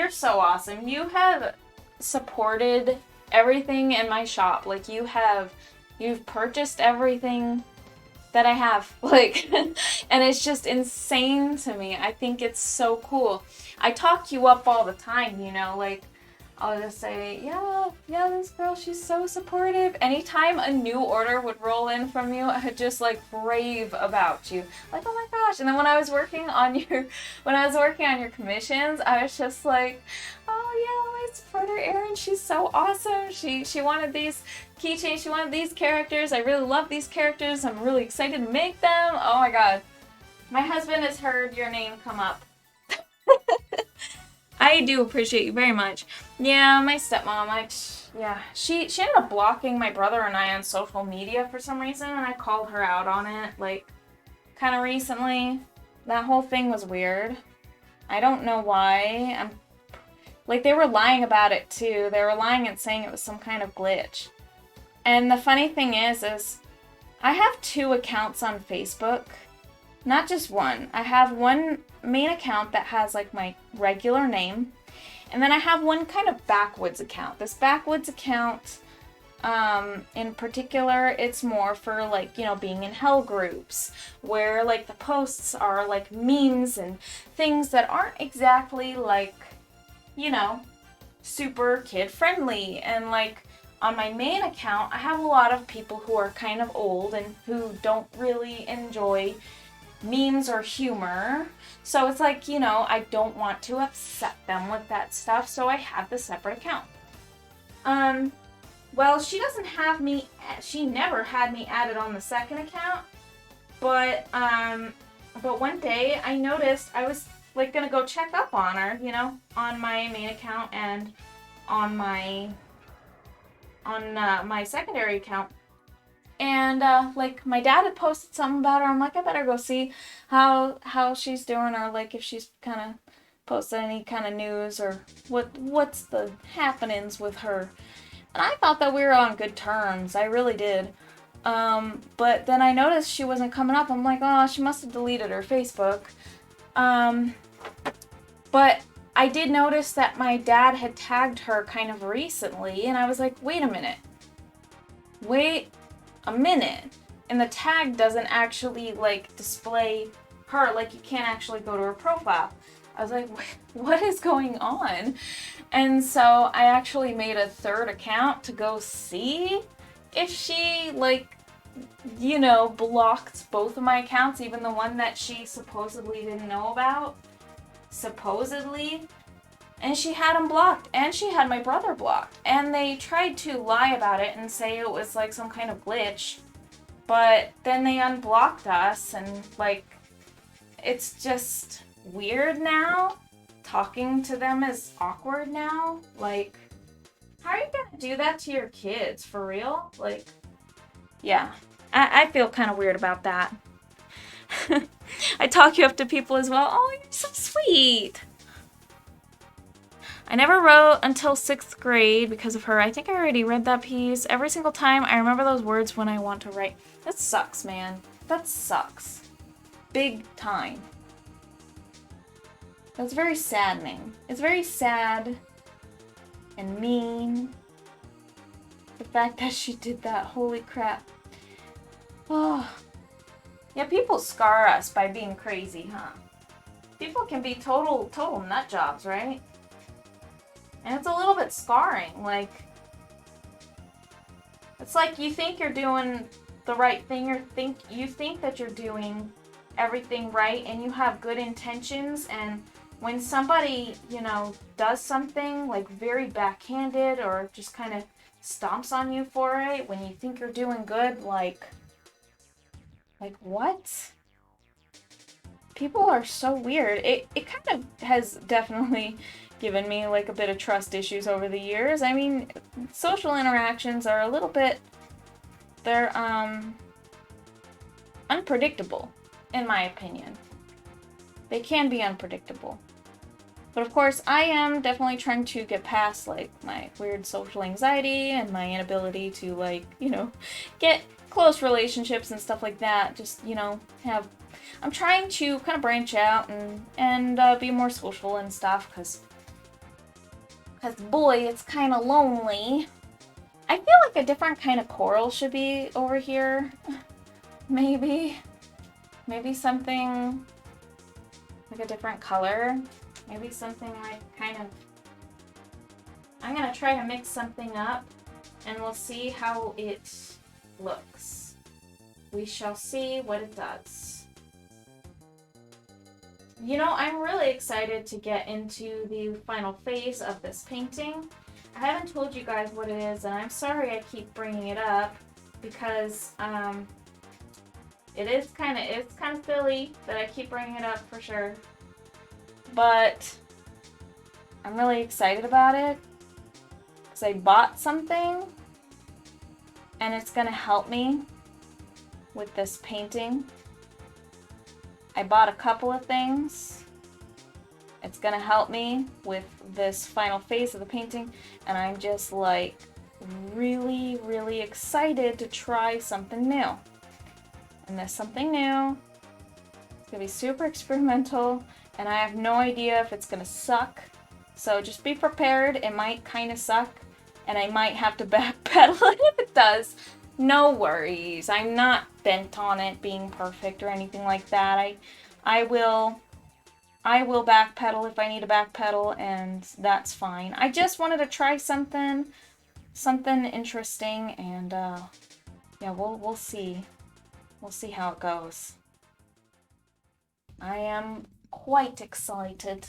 so awesome. You have supported everything in my shop. Like, you've purchased everything that I have. Like, and it's just insane to me. I think it's so cool. I talk you up all the time, like, I'll just say, yeah, this girl, she's so supportive. Anytime a new order would roll in from you, I would just, like, rave about you. Like, oh my gosh. And then when I was working on your commissions, I was just like, oh yeah, my supporter Erin, she's so awesome. She wanted these keychains, she wanted these characters. I really love these characters. I'm really excited to make them. Oh my god. My husband has heard your name come up. I do appreciate you very much. Yeah, my stepmom, she ended up blocking my brother and I on social media for some reason, and I called her out on it, like, kind of recently. That whole thing was weird. I don't know why. They were lying about it, too. They were lying and saying it was some kind of glitch. And the funny thing is I have 2 accounts on Facebook. Not just one. I have one main account that has, like, my regular name. And then I have one kind of backwoods account. This backwoods account, In particular, it's more for like, you know, being in hell groups where like the posts are like memes and things that aren't exactly like, you know, super kid friendly. And like on my main account, I have a lot of people who are kind of old and who don't really enjoy memes or humor. So it's like, you know, I don't want to upset them with that stuff, so I have the separate account. Well, she doesn't have me, she never had me added on the second account, but one day I noticed I was like gonna go check up on her, you know, on my main account and on my secondary account. And like my dad had posted something about her. I'm like, I better go see how she's doing, or like if she's kind of posted any kind of news or what's the happenings with her. And I thought that we were on good terms. I really did. But then I noticed she wasn't coming up. I'm like, oh, she must have deleted her Facebook. But I did notice that my dad had tagged her kind of recently, and I was like, wait a minute. Wait a minute. And the tag doesn't actually like display her, like you can't actually go to her profile. I was like, what is going on? And so I actually made a third account to go see if she, like, you know, blocked both of my accounts, even the one that she supposedly didn't know about. Supposedly. And she had them blocked, and she had my brother blocked. And they tried to lie about it and say it was like some kind of glitch. But then they unblocked us, and like, it's just weird now. Talking to them is awkward now. Like, how are you gonna do that to your kids, for real? Like, yeah. I feel kind of weird about that. I talk you up to people as well. Oh, you're so sweet. I never wrote until 6th grade because of her. I think I already read that piece. Every single time I remember those words when I want to write. That sucks, man. That sucks. Big time. That's very saddening. It's very sad and mean. The fact that she did that. Holy crap. Oh. Yeah, people scar us by being crazy, huh? People can be total nut jobs, right? And it's a little bit scarring. Like, it's like you think you're doing the right thing, or you think that you're doing everything right, and you have good intentions, and when somebody, you know, does something like very backhanded or just kind of stomps on you for it when you think you're doing good, like what? People are so weird. It kind of has definitely given me like a bit of trust issues over the years. I mean, social interactions are a little bit, they're unpredictable, in my opinion. They can be unpredictable. But of course, I am definitely trying to get past like my weird social anxiety and my inability to, like, you know, get close relationships and stuff like that. Just, you know, I'm trying to kind of branch out and be more social and stuff, because boy, it's kind of lonely. I feel like a different kind of coral should be over here. Maybe something like a different color. Maybe something like kind of, I'm gonna try to mix something up and we'll see how it looks. We shall see what it does. You know, I'm really excited to get into the final phase of this painting. I haven't told you guys what it is, and I'm sorry I keep bringing it up, because it's kind of silly that I keep bringing it up for sure. But I'm really excited about it because I bought something and it's gonna help me with this painting. I bought a couple of things. It's gonna help me with this final phase of the painting, and I'm just like really, really excited to try something new. And this something new, it's gonna be super experimental, and I have no idea if it's gonna suck. So just be prepared, it might kind of suck, and I might have to backpedal it if it does. No worries. I'm not bent on it being perfect or anything like that. I will backpedal if I need to backpedal, and that's fine. I just wanted to try something interesting, and yeah, we'll see. We'll see how it goes. I am quite excited.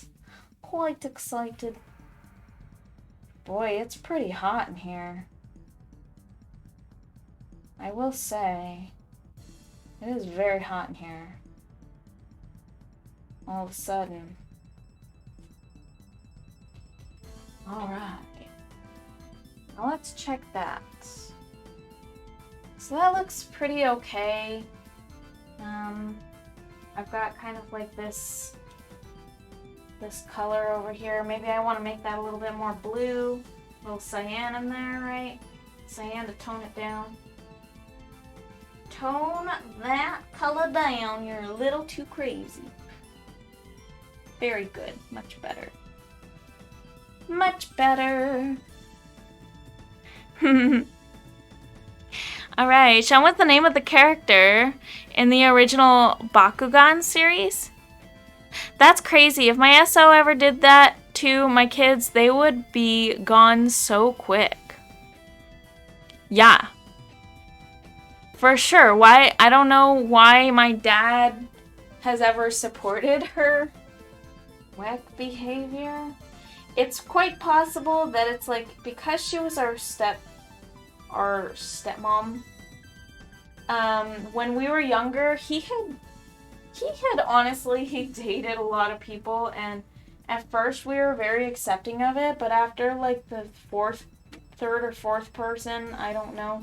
Quite excited. Boy, it's pretty hot in here. I will say, it is very hot in here. All of a sudden. Alright. Now let's check that. So that looks pretty okay. I've got kind of like this color over here. Maybe I want to make that a little bit more blue. A little cyan in there, right? Cyan to tone it down. Tone that color down. You're a little too crazy. Very good. Much better. Much better. Alright, Sean, what's the name of the character in the original Bakugan series? That's crazy. If my SO ever did that to my kids, they would be gone so quick. Yeah. For sure. Why? I don't know why my dad has ever supported her WIP behavior. It's quite possible that it's like because she was our stepmom. When we were younger, he had honestly, he dated a lot of people, and at first we were very accepting of it, but after like the third or fourth person, I don't know,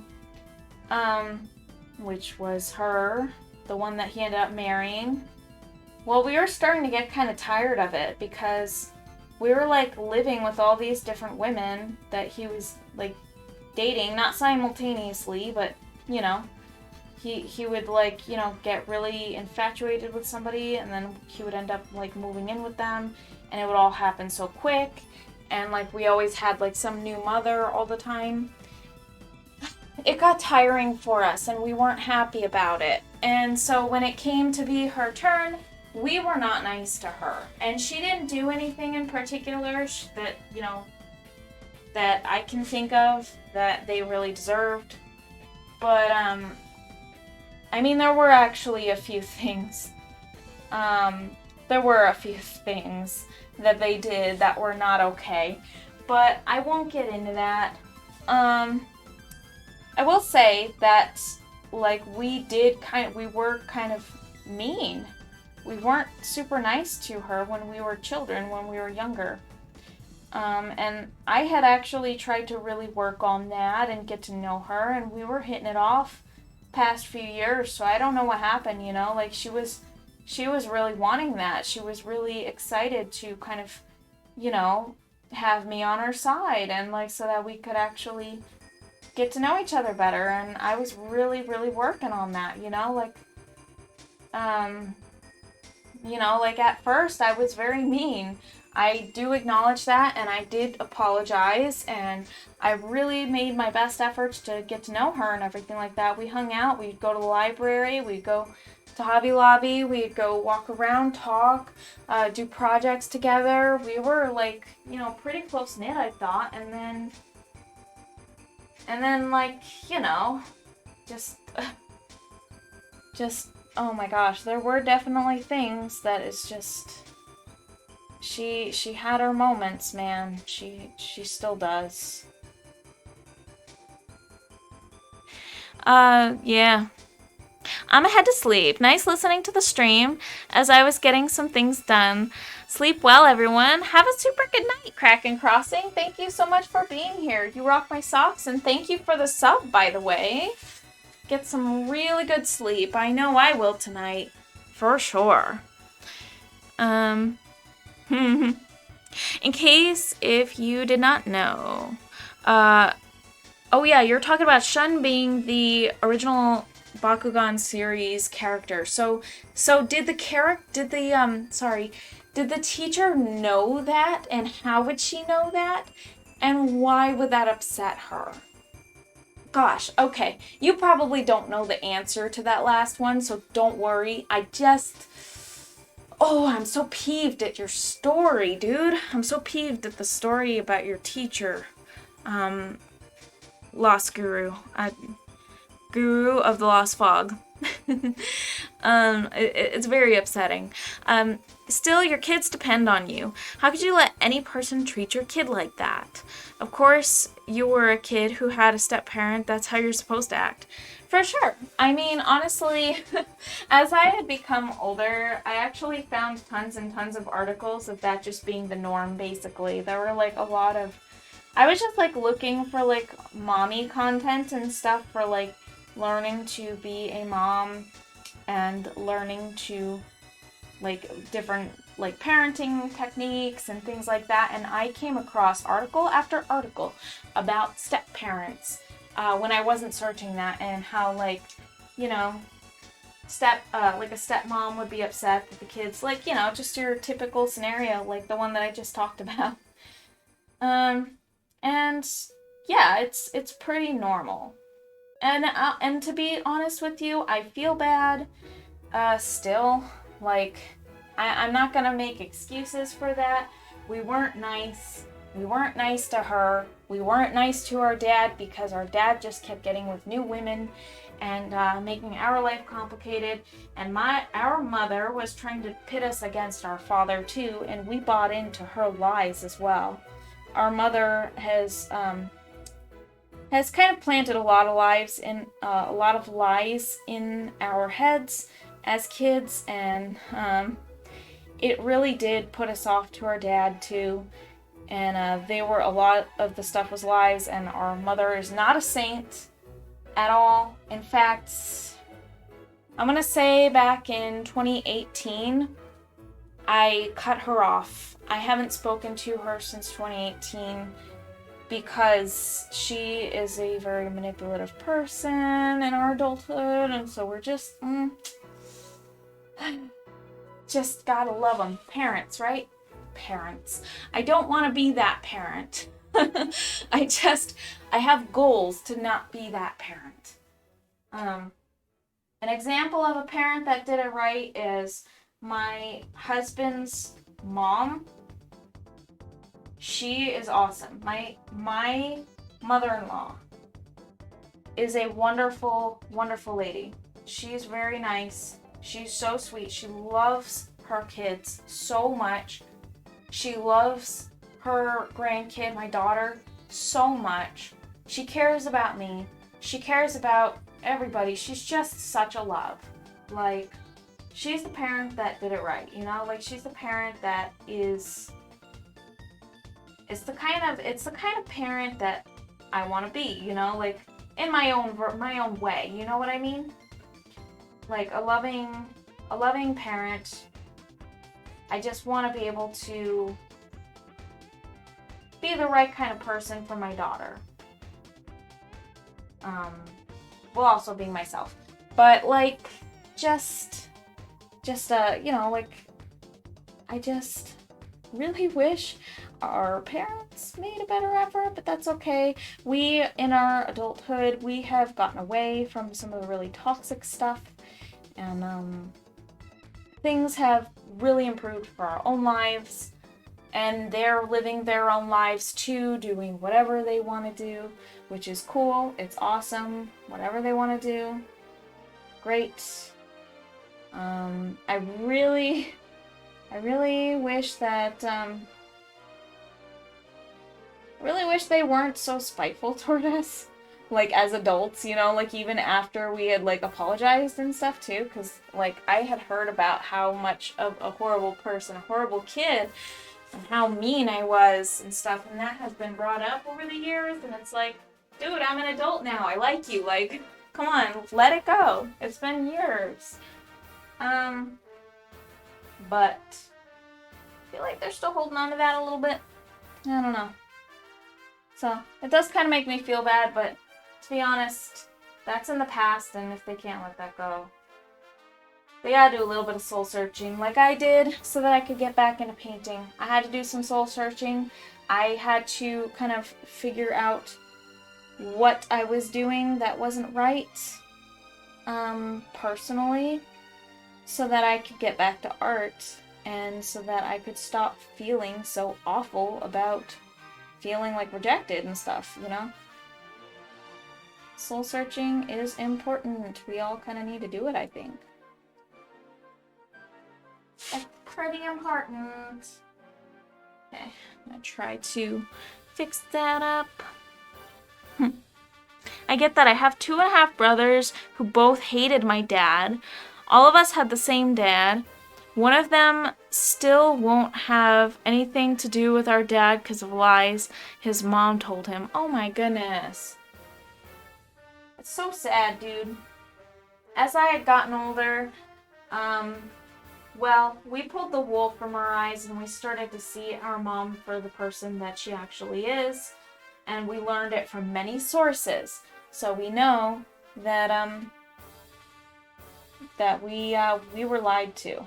which was her, the one that he ended up marrying. Well, we were starting to get kind of tired of it because we were like living with all these different women that he was like dating, not simultaneously, but you know, he would like, you know, get really infatuated with somebody, and then he would end up like moving in with them, and it would all happen so quick, and like we always had like some new mother all the time. It got tiring for us, and we weren't happy about it. And so when it came to be her turn, we were not nice to her, and she didn't do anything in particular that, you know, that I can think of that they really deserved. But I mean, there were actually a few things. There were a few things that they did that were not okay, but I won't get into that. I will say that, like, we were kind of mean. We weren't super nice to her when we were children, when we were younger. And I had actually tried to really work on that and get to know her, and we were hitting it off past few years, so I don't know what happened, you know, like she was really wanting that. She was really excited to kind of, you know, have me on her side, and like so that we could actually get to know each other better, and I was really, really working on that, you know, like, you know, like at first I was very mean. I do acknowledge that, and I did apologize, and I really made my best efforts to get to know her and everything like that. We hung out, we'd go to the library, we'd go to Hobby Lobby, we'd go walk around, talk, do projects together. We were like, you know, pretty close-knit, I thought, and then like, you know, just, oh my gosh, there were definitely things that is just... She had her moments, man. She still does. Yeah. I'ma head to sleep. Nice listening to the stream as I was getting some things done. Sleep well, everyone. Have a super good night, Kraken Crossing. Thank you so much for being here. You rock my socks, and thank you for the sub, by the way. Get some really good sleep. I know I will tonight. For sure. In case if you did not know, oh yeah, you're talking about Shun being the original Bakugan series character. So did the teacher know that, and how would she know that? And why would that upset her? Gosh, okay. You probably don't know the answer to that last one, so don't worry. Oh, I'm so peeved at your story, dude. I'm so peeved at the story about your teacher. Lost Guru. Guru of the Lost Fog. It's very upsetting. Still, your kids depend on you. How could you let any person treat your kid like that? Of course, you were a kid who had a step-parent. That's how you're supposed to act. For sure. I mean, honestly, as I had become older, I actually found tons and tons of articles of that just being the norm, basically. There were, like, a lot of... I was just, like, looking for, like, mommy content and stuff for, like, learning to be a mom and learning to, like, different, like, parenting techniques and things like that. And I came across article after article about step-parents when I wasn't searching that, and how, like, you know, like a stepmom would be upset that the kids, like, you know, just your typical scenario, like the one that I just talked about. And yeah, it's pretty normal. And to be honest with you, I feel bad, still. Like, I'm not gonna make excuses for that. We weren't nice. We weren't nice to her. We weren't nice to our dad because our dad just kept getting with new women and making our life complicated. And our mother was trying to pit us against our father too, and we bought into her lies as well. Our mother has kind of planted a lot of lies in our heads as kids, and it really did put us off to our dad too. And a lot of the stuff was lies, and our mother is not a saint at all. In fact, I'm gonna say back in 2018, I cut her off. I haven't spoken to her since 2018 because she is a very manipulative person in our adulthood, and so we're just gotta love them. Parents, right? Parents. I don't want to be that parent. I have goals to not be that parent. An example of a parent that did it right is my husband's mom. She is awesome. My mother-in-law is a wonderful, wonderful lady. She's very nice. She's so sweet. She loves her kids so much. She loves her grandkid, my daughter, so much. She cares about me. She cares about everybody. She's just such a love. Like, she's the parent that did it right, you know? Like, she's the parent that is... It's the kind of parent that I want to be, you know? Like, in my own way, you know what I mean? Like, a loving parent. I just want to be able to be the right kind of person for my daughter. While also being myself. But, like, you know, like, I just really wish our parents made a better effort, but that's okay. We, in our adulthood, we have gotten away from some of the really toxic stuff, and things have really improved for our own lives, and they're living their own lives too, doing whatever they want to do, which is cool. It's awesome. Whatever they want to do, great. I really wish that they weren't so spiteful toward us, like, as adults, you know, like, even after we had, like, apologized and stuff, too, because, like, I had heard about how much of a horrible person, a horrible kid, and how mean I was and stuff, and that has been brought up over the years, and it's like, dude, I'm an adult now, I like you, like, come on, let it go. It's been years. But I feel like they're still holding on to that a little bit. I don't know. So, it does kind of make me feel bad, but to be honest, that's in the past, and if they can't let that go, they gotta do a little bit of soul searching, like I did, so that I could get back into painting. I had to do some soul searching. I had to kind of figure out what I was doing that wasn't right, personally, so that I could get back to art, and so that I could stop feeling so awful about feeling like rejected and stuff, you know? Soul searching is important. We all kind of need to do it, I think. That's pretty important. Okay, I'm gonna try to fix that up. I get that I have 2.5 brothers who both hated my dad. All of us had the same dad. One of them still won't have anything to do with our dad because of lies his mom told him. Oh my goodness. It's so sad, dude. As I had gotten older, well, we pulled the wool from our eyes and we started to see our mom for the person that she actually is. And we learned it from many sources. So we know that we were lied to.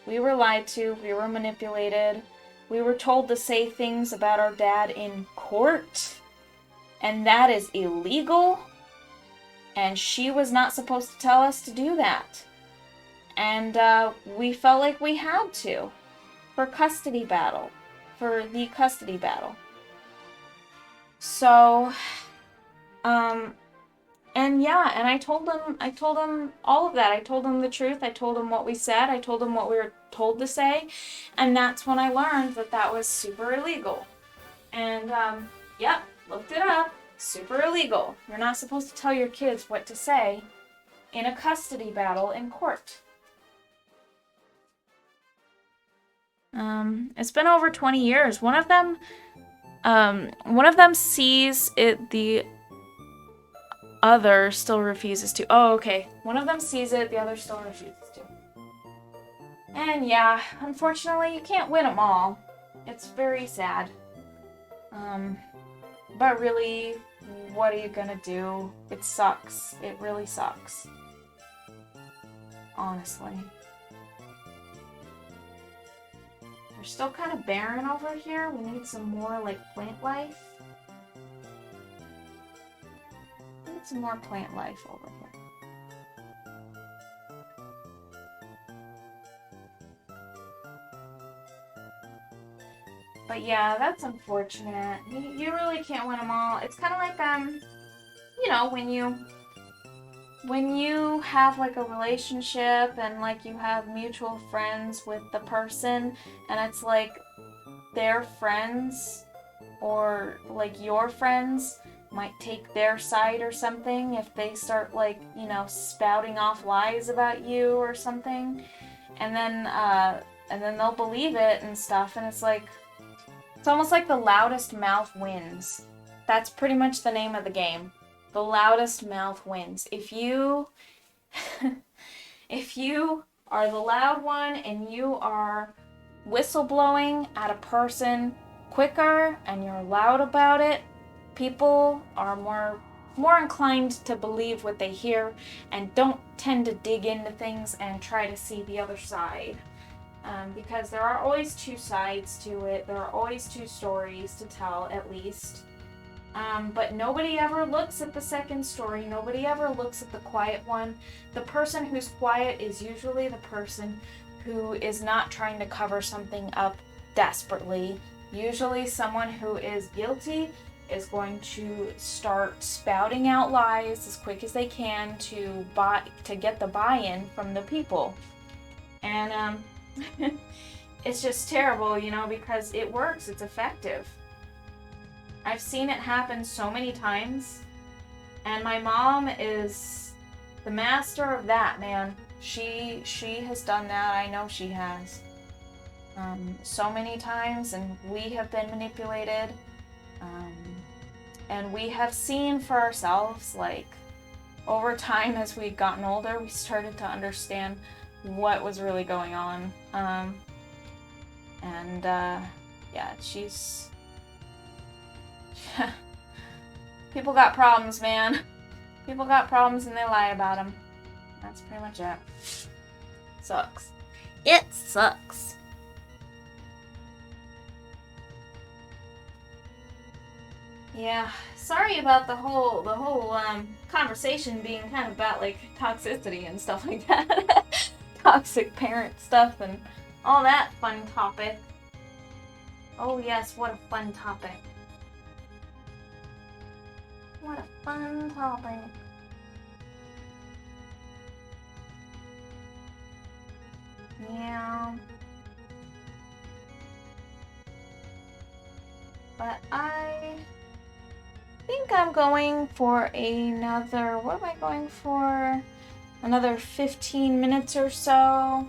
We were lied to, we were manipulated. We were told to say things about our dad in court. And that is illegal. And she was not supposed to tell us to do that. And we felt like we had to. For custody battle. For the custody battle. So, and yeah, and I told him all of that. I told him the truth. I told him what we said. I told him what we were told to say. And that's when I learned that that was super illegal. And, yep, looked it up. Super illegal. You're not supposed to tell your kids what to say in a custody battle in court. It's been over 20 years. One of them sees it, the other still refuses to. Oh, okay. One of them sees it, the other still refuses to. And yeah, unfortunately, you can't win them all. It's very sad. But really, what are you gonna do? It sucks. It really sucks. Honestly. We're still kind of barren over here. We need some more, like, plant life. We need some more plant life over here. But yeah, that's unfortunate. You really can't win them all. It's kind of like, you know, when you have like a relationship and like you have mutual friends with the person and it's like their friends or like your friends might take their side or something if they start like, you know, spouting off lies about you or something, and then they'll believe it and stuff, and it's like, it's almost like the loudest mouth wins. That's pretty much the name of the game. The loudest mouth wins. If you are the loud one and you are whistleblowing at a person quicker and you're loud about it, people are more inclined to believe what they hear and don't tend to dig into things and try to see the other side. Because there are always two sides to it. There are always two stories to tell, at least. But nobody ever looks at the second story. Nobody ever looks at the quiet one. The person who's quiet is usually the person who is not trying to cover something up desperately. Usually someone who is guilty is going to start spouting out lies as quick as they can to get the buy-in from the people. And it's just terrible, you know, because it works. It's effective. I've seen it happen so many times, and my mom is the master of that, man. She has done that. I know she has. So many times, and we have been manipulated, and we have seen for ourselves, like, over time as we've gotten older, we started to understand what was really going on. Yeah, she's... People got problems, man. People got problems and they lie about them. That's pretty much it. Sucks. It sucks. Yeah, sorry about the whole conversation being kind of about like toxicity and stuff like that. Toxic parent stuff and all that fun topic. Oh yes, what a fun topic. What a fun topic. Yeah. But I think I'm going for another, what am I going for? Another 15 minutes or so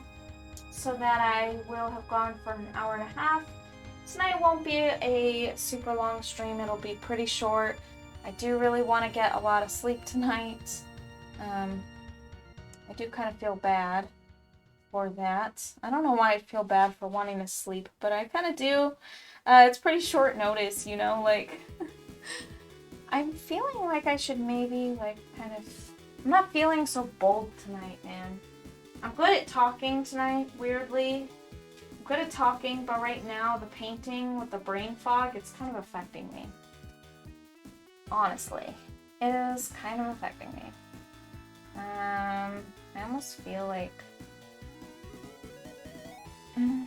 that I will have gone for an hour and a half. Tonight won't be a super long stream, it'll be pretty short. I do really want to get a lot of sleep tonight. I do kind of feel bad for that. I don't know why I feel bad for wanting to sleep, but I kind of do. It's pretty short notice, you know, like I'm feeling like I should maybe like kind of, I'm not feeling so bold tonight, man. I'm good at talking tonight, weirdly. I'm good at talking, but right now the painting with the brain fog, it's kind of affecting me. Honestly, it is kind of affecting me. I almost feel like I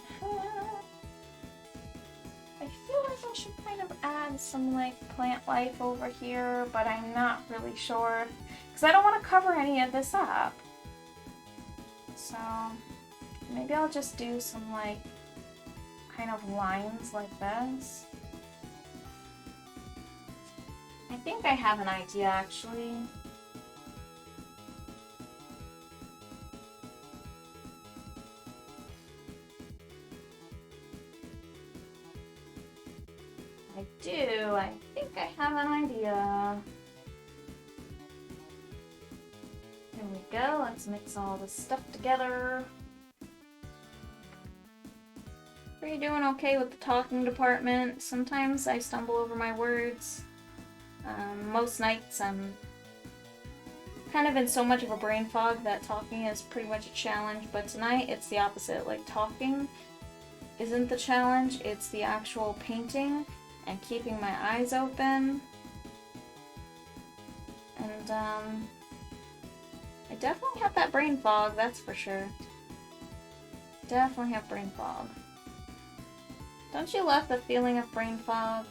feel like I should kind of add some like plant life over here, but I'm not really sure because I don't want to cover any of this up. So maybe I'll just do some like kind of lines like this. I think I have an idea actually. I think I have an idea. Here we go, let's mix all this stuff together. Are you doing okay with the talking department? Sometimes I stumble over my words. Most nights I'm kind of in so much of a brain fog that talking is pretty much a challenge, but tonight it's the opposite. Like talking isn't the challenge, it's the actual painting and keeping my eyes open. And I definitely have that brain fog, that's for sure. Definitely have brain fog. Don't you love the feeling of brain fog?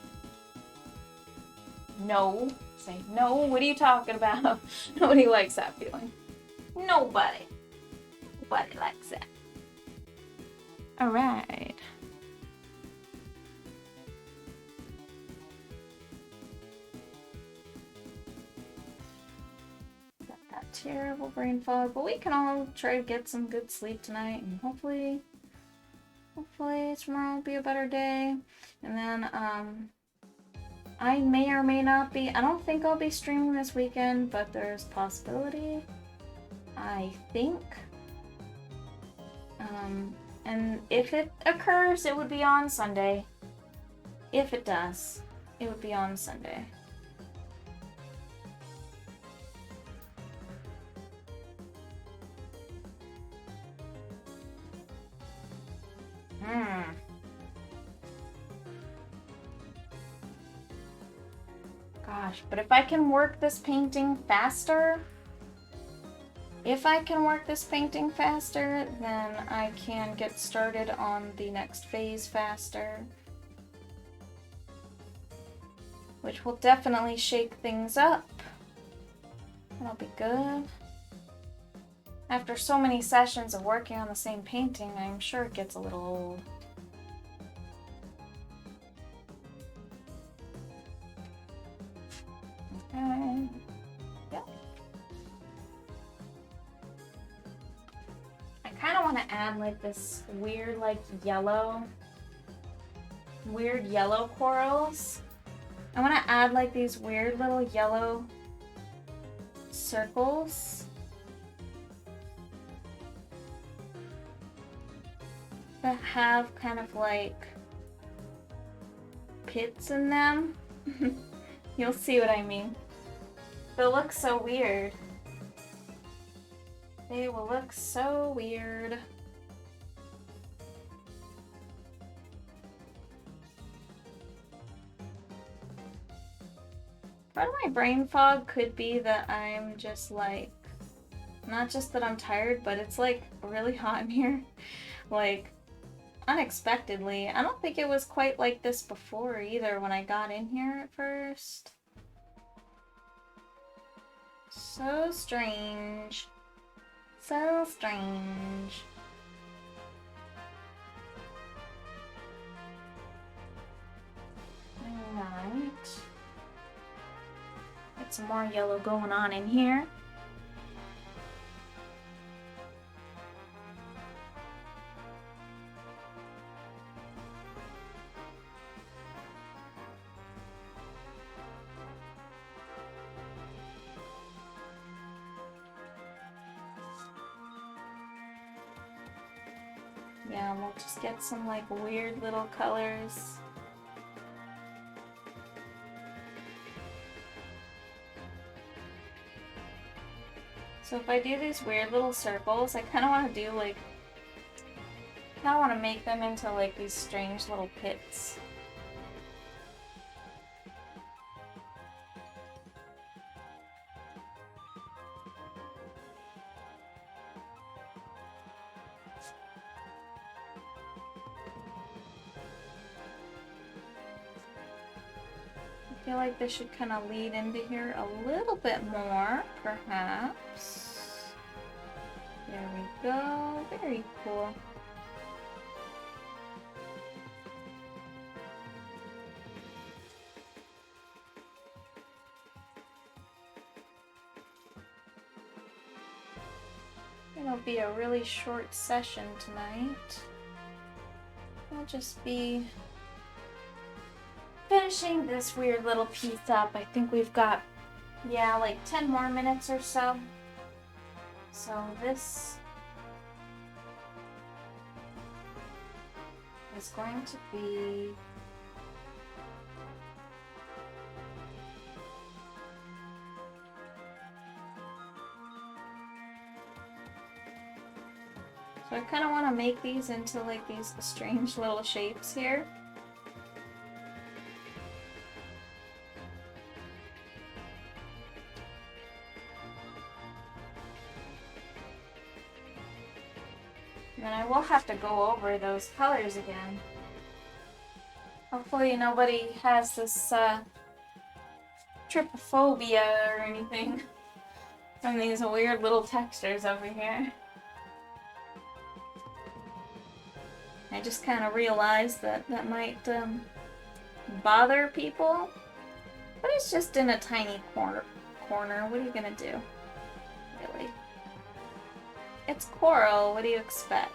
No. Say no, what are you talking about? Nobody likes that feeling. Nobody. Nobody likes that. Alright. Got that terrible brain fog, but we can all try to get some good sleep tonight, and hopefully tomorrow will be a better day. And then, I may or may not be, I don't think I'll be streaming this weekend, but there's possibility, I think. And if it occurs, it would be on Sunday. If it does, it would be on Sunday. Gosh, but if I can work this painting faster, then I can get started on the next phase faster. Which will definitely shake things up. That'll be good. After so many sessions of working on the same painting, I'm sure it gets a little old. Okay. Yep. I kind of want to add like this weird yellow corals. I want to add like these weird little yellow circles that have kind of like pits in them. You'll see what I mean. They'll look so weird. They will look so weird. Part of my brain fog could be that I'm just like, not just that I'm tired, but it's like really hot in here. Like, unexpectedly. I don't think it was quite like this before either when I got in here at first. So strange. So strange. Alright. Get some more yellow going on in here. Yeah, we'll just get some like weird little colors. So if I do these weird little circles, I kind of want to do like, kind of want to make them into like these strange little pits. I feel like this should kind of lead into here a little bit more, perhaps. There we go. Very cool. It'll be a really short session tonight. I'll just be finishing this weird little piece up. I think we've got, yeah, like 10 more minutes or so. So this is going to be so I kind of want to make these into like these strange little shapes here. And then I will have to go over those colors again. Hopefully nobody has this trypophobia or anything from these weird little textures over here. I just kind of realized that that might bother people, but it's just in a tiny corner. What are you gonna do? Really? It's coral. What do you expect?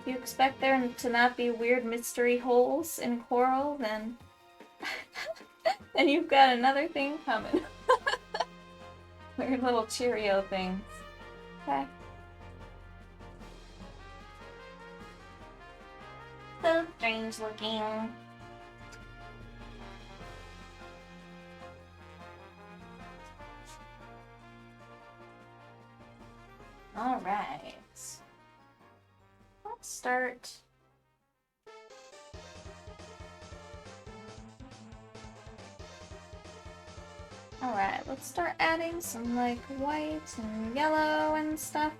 If you expect there to not be weird mystery holes in coral, then then you've got another thing coming. Weird little Cheerio things. Okay. So strange looking. All right. Let's start. All right, let's start adding some like white and yellow and stuff.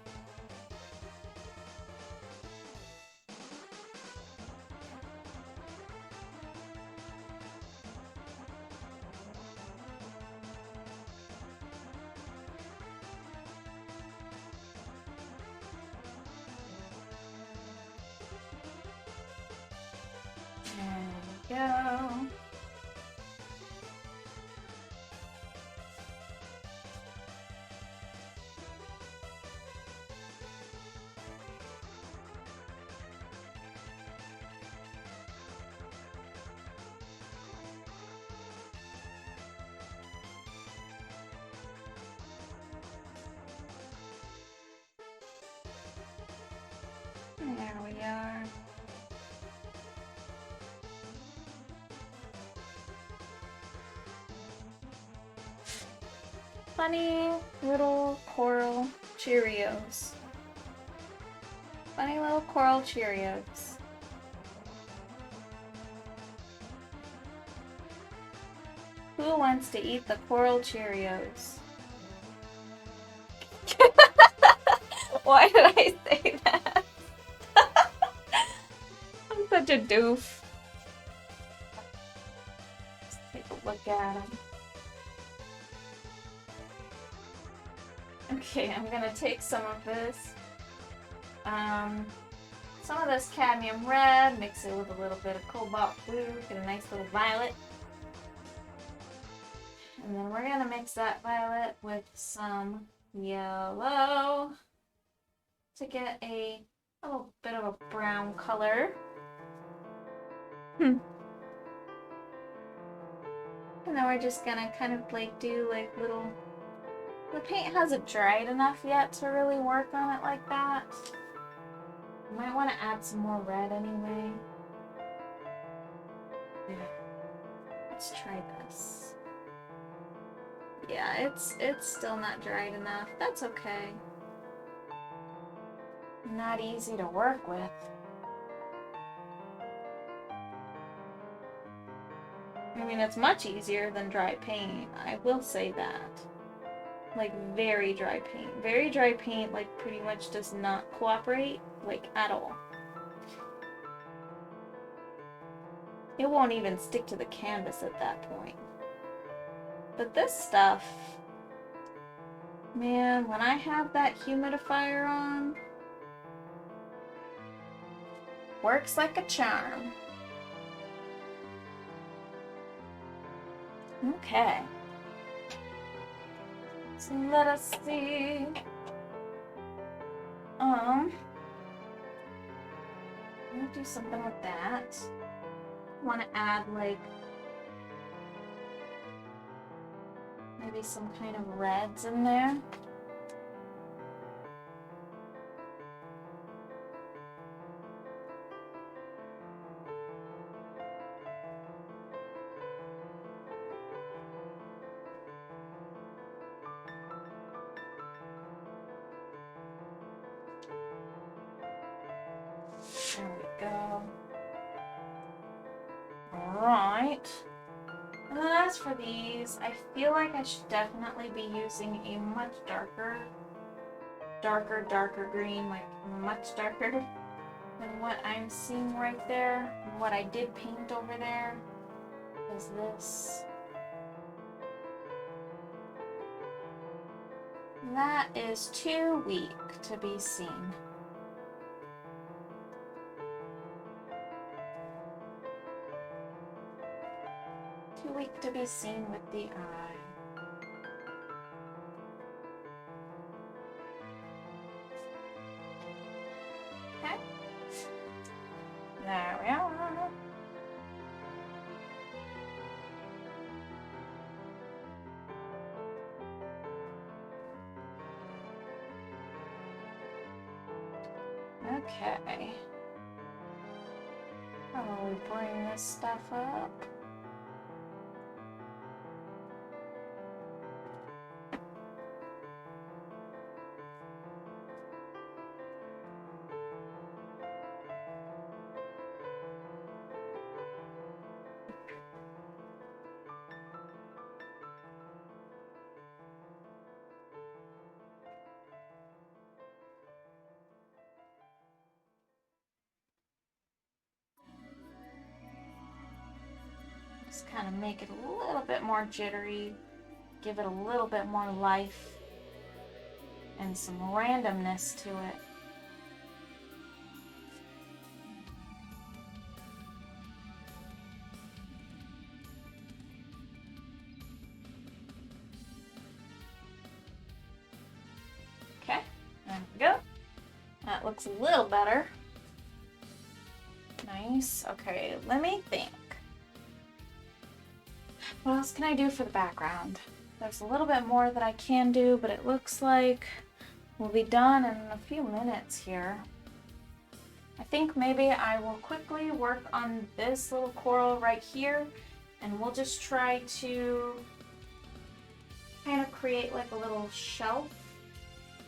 There we go. There we are. Funny little coral Cheerios. Funny little coral Cheerios. Who wants to eat the coral Cheerios? Why did I say that? I'm such a doof. Let's take a look at them. Okay, I'm gonna take some of this. Some of this cadmium red, mix it with a little bit of cobalt blue, get a nice little violet. And then we're gonna mix that violet with some yellow to get a little bit of a brown color. And then we're just gonna kind of like do like little... The paint hasn't dried enough yet to really work on it like that. You might want to add some more red anyway. Let's try this. Yeah, it's still not dried enough. That's okay. Not easy to work with. I mean, it's much easier than dry paint. I will say that. Like, very dry paint. Very dry paint, like, pretty much does not cooperate, like, at all. It won't even stick to the canvas at that point. But this stuff, man, when I have that humidifier on, works like a charm. Okay. So let us see. I'm gonna do something with that. I want to add like maybe some kind of reds in there. There we go. Alright. And then as for these, I feel like I should definitely be using a much darker green, like much darker than what I'm seeing right there. And what I did paint over there is this. That is too weak to be seen. Too weak to be seen with the eye. Okay. There we are. Okay. Probably bring this stuff up. Just kind of make it a little bit more jittery, give it a little bit more life and some randomness to it. Okay, there we go. That looks a little better. Nice. Okay, let me think. What else can I do for the background? There's a little bit more that I can do, but it looks like we'll be done in a few minutes here. I think maybe I will quickly work on this little coral right here, and we'll just try to kind of create like a little shelf,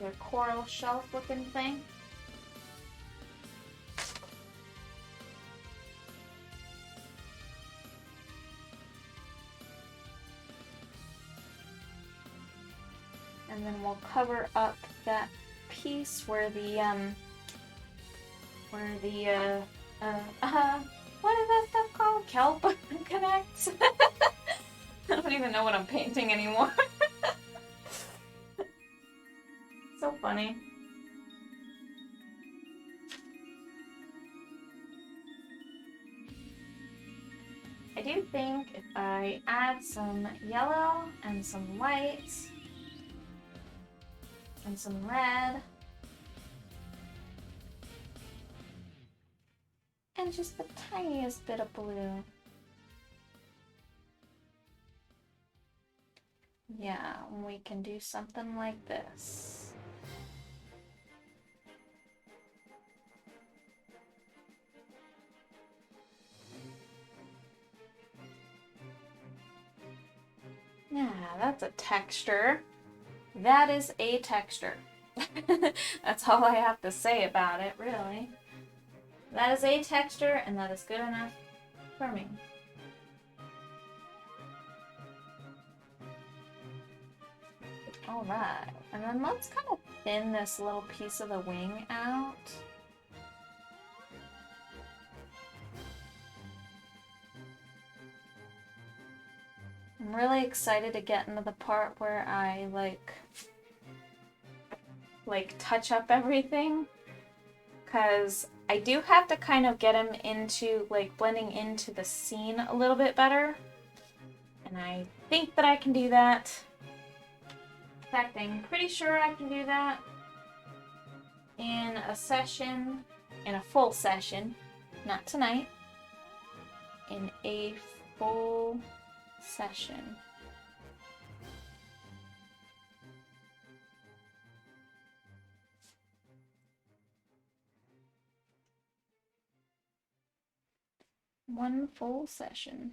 a coral shelf looking thing. And then we'll cover up that piece where the what is that stuff called? Kelp connects. I don't even know what I'm painting anymore. So funny. I do think if I add some yellow and some white and some red and just the tiniest bit of blue. Yeah, we can do something like this. Yeah, that's a texture. That is a texture. That's all I have to say about it, really. That is a texture, and that is good enough for me. Alright, and then let's kind of thin this little piece of the wing out. I'm really excited to get into the part where I like touch up everything, because I do have to kind of get him into like blending into the scene a little bit better, and I think that I can do that. In fact, I'm pretty sure I can do that in a session, in a full session, not tonight, in a full session. One full session.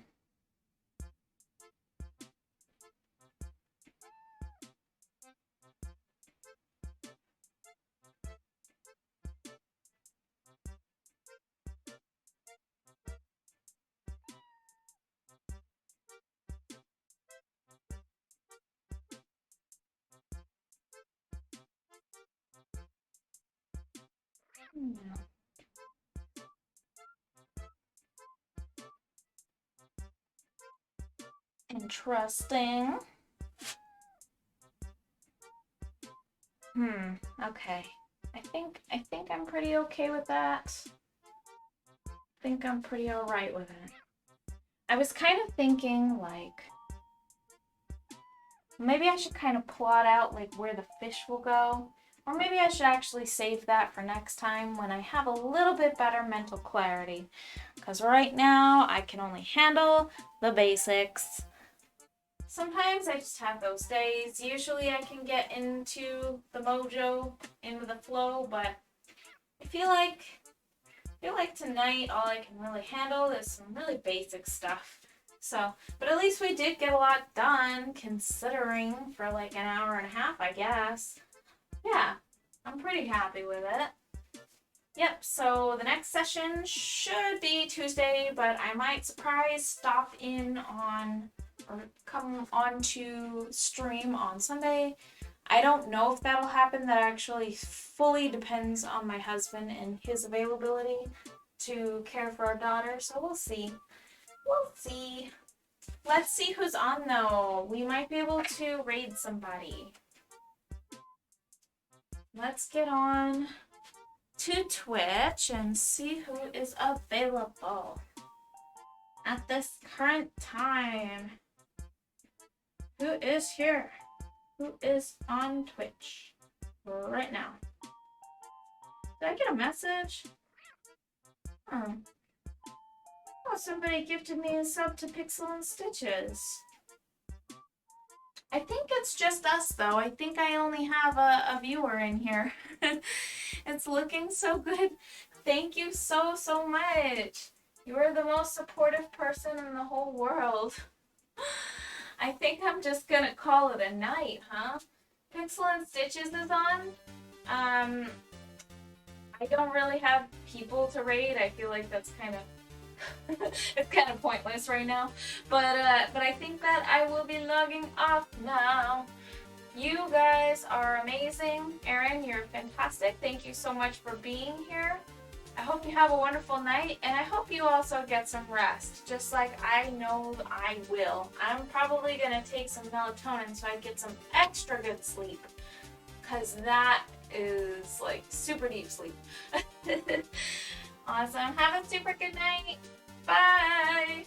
Yeah. Interesting. Okay. I think I'm pretty okay with that. I think I'm pretty alright with it. I was kind of thinking like maybe I should kind of plot out like where the fish will go. Or maybe I should actually save that for next time when I have a little bit better mental clarity. Because right now I can only handle the basics. Sometimes I just have those days. Usually I can get into the mojo, into the flow, but I feel like tonight all I can really handle is some really basic stuff. So, but at least we did get a lot done considering for like an hour and a half, I guess. Yeah, I'm pretty happy with it. Yep, so the next session should be Tuesday, but I might surprise stop in on or come on to stream on Sunday. I don't know if that'll happen. That actually fully depends on my husband and his availability to care for our daughter, so we'll see. We'll see. Let's see who's on though. We might be able to raid somebody. Let's get on to Twitch and see who is available at this current time. Who is here? Who is on Twitch right now? Did I get a message? Oh, somebody gifted me a sub to Pixel and Stitches. I think it's just us though. I think I only have a viewer in here. It's looking so good. Thank you so much. You are the most supportive person in the whole world. I think I'm just gonna call it a night, huh? Pixel and Stitches is on. I don't really have people to raid. I feel like that's kind of it's kind of pointless right now. But I think that I will be logging off now. You guys are amazing. Erin, you're fantastic. Thank you so much for being here. I hope you have a wonderful night, and I hope you also get some rest, just like I know I will. I'm probably going to take some melatonin so I get some extra good sleep, because that is like super deep sleep. Awesome. Have a super good night. Bye.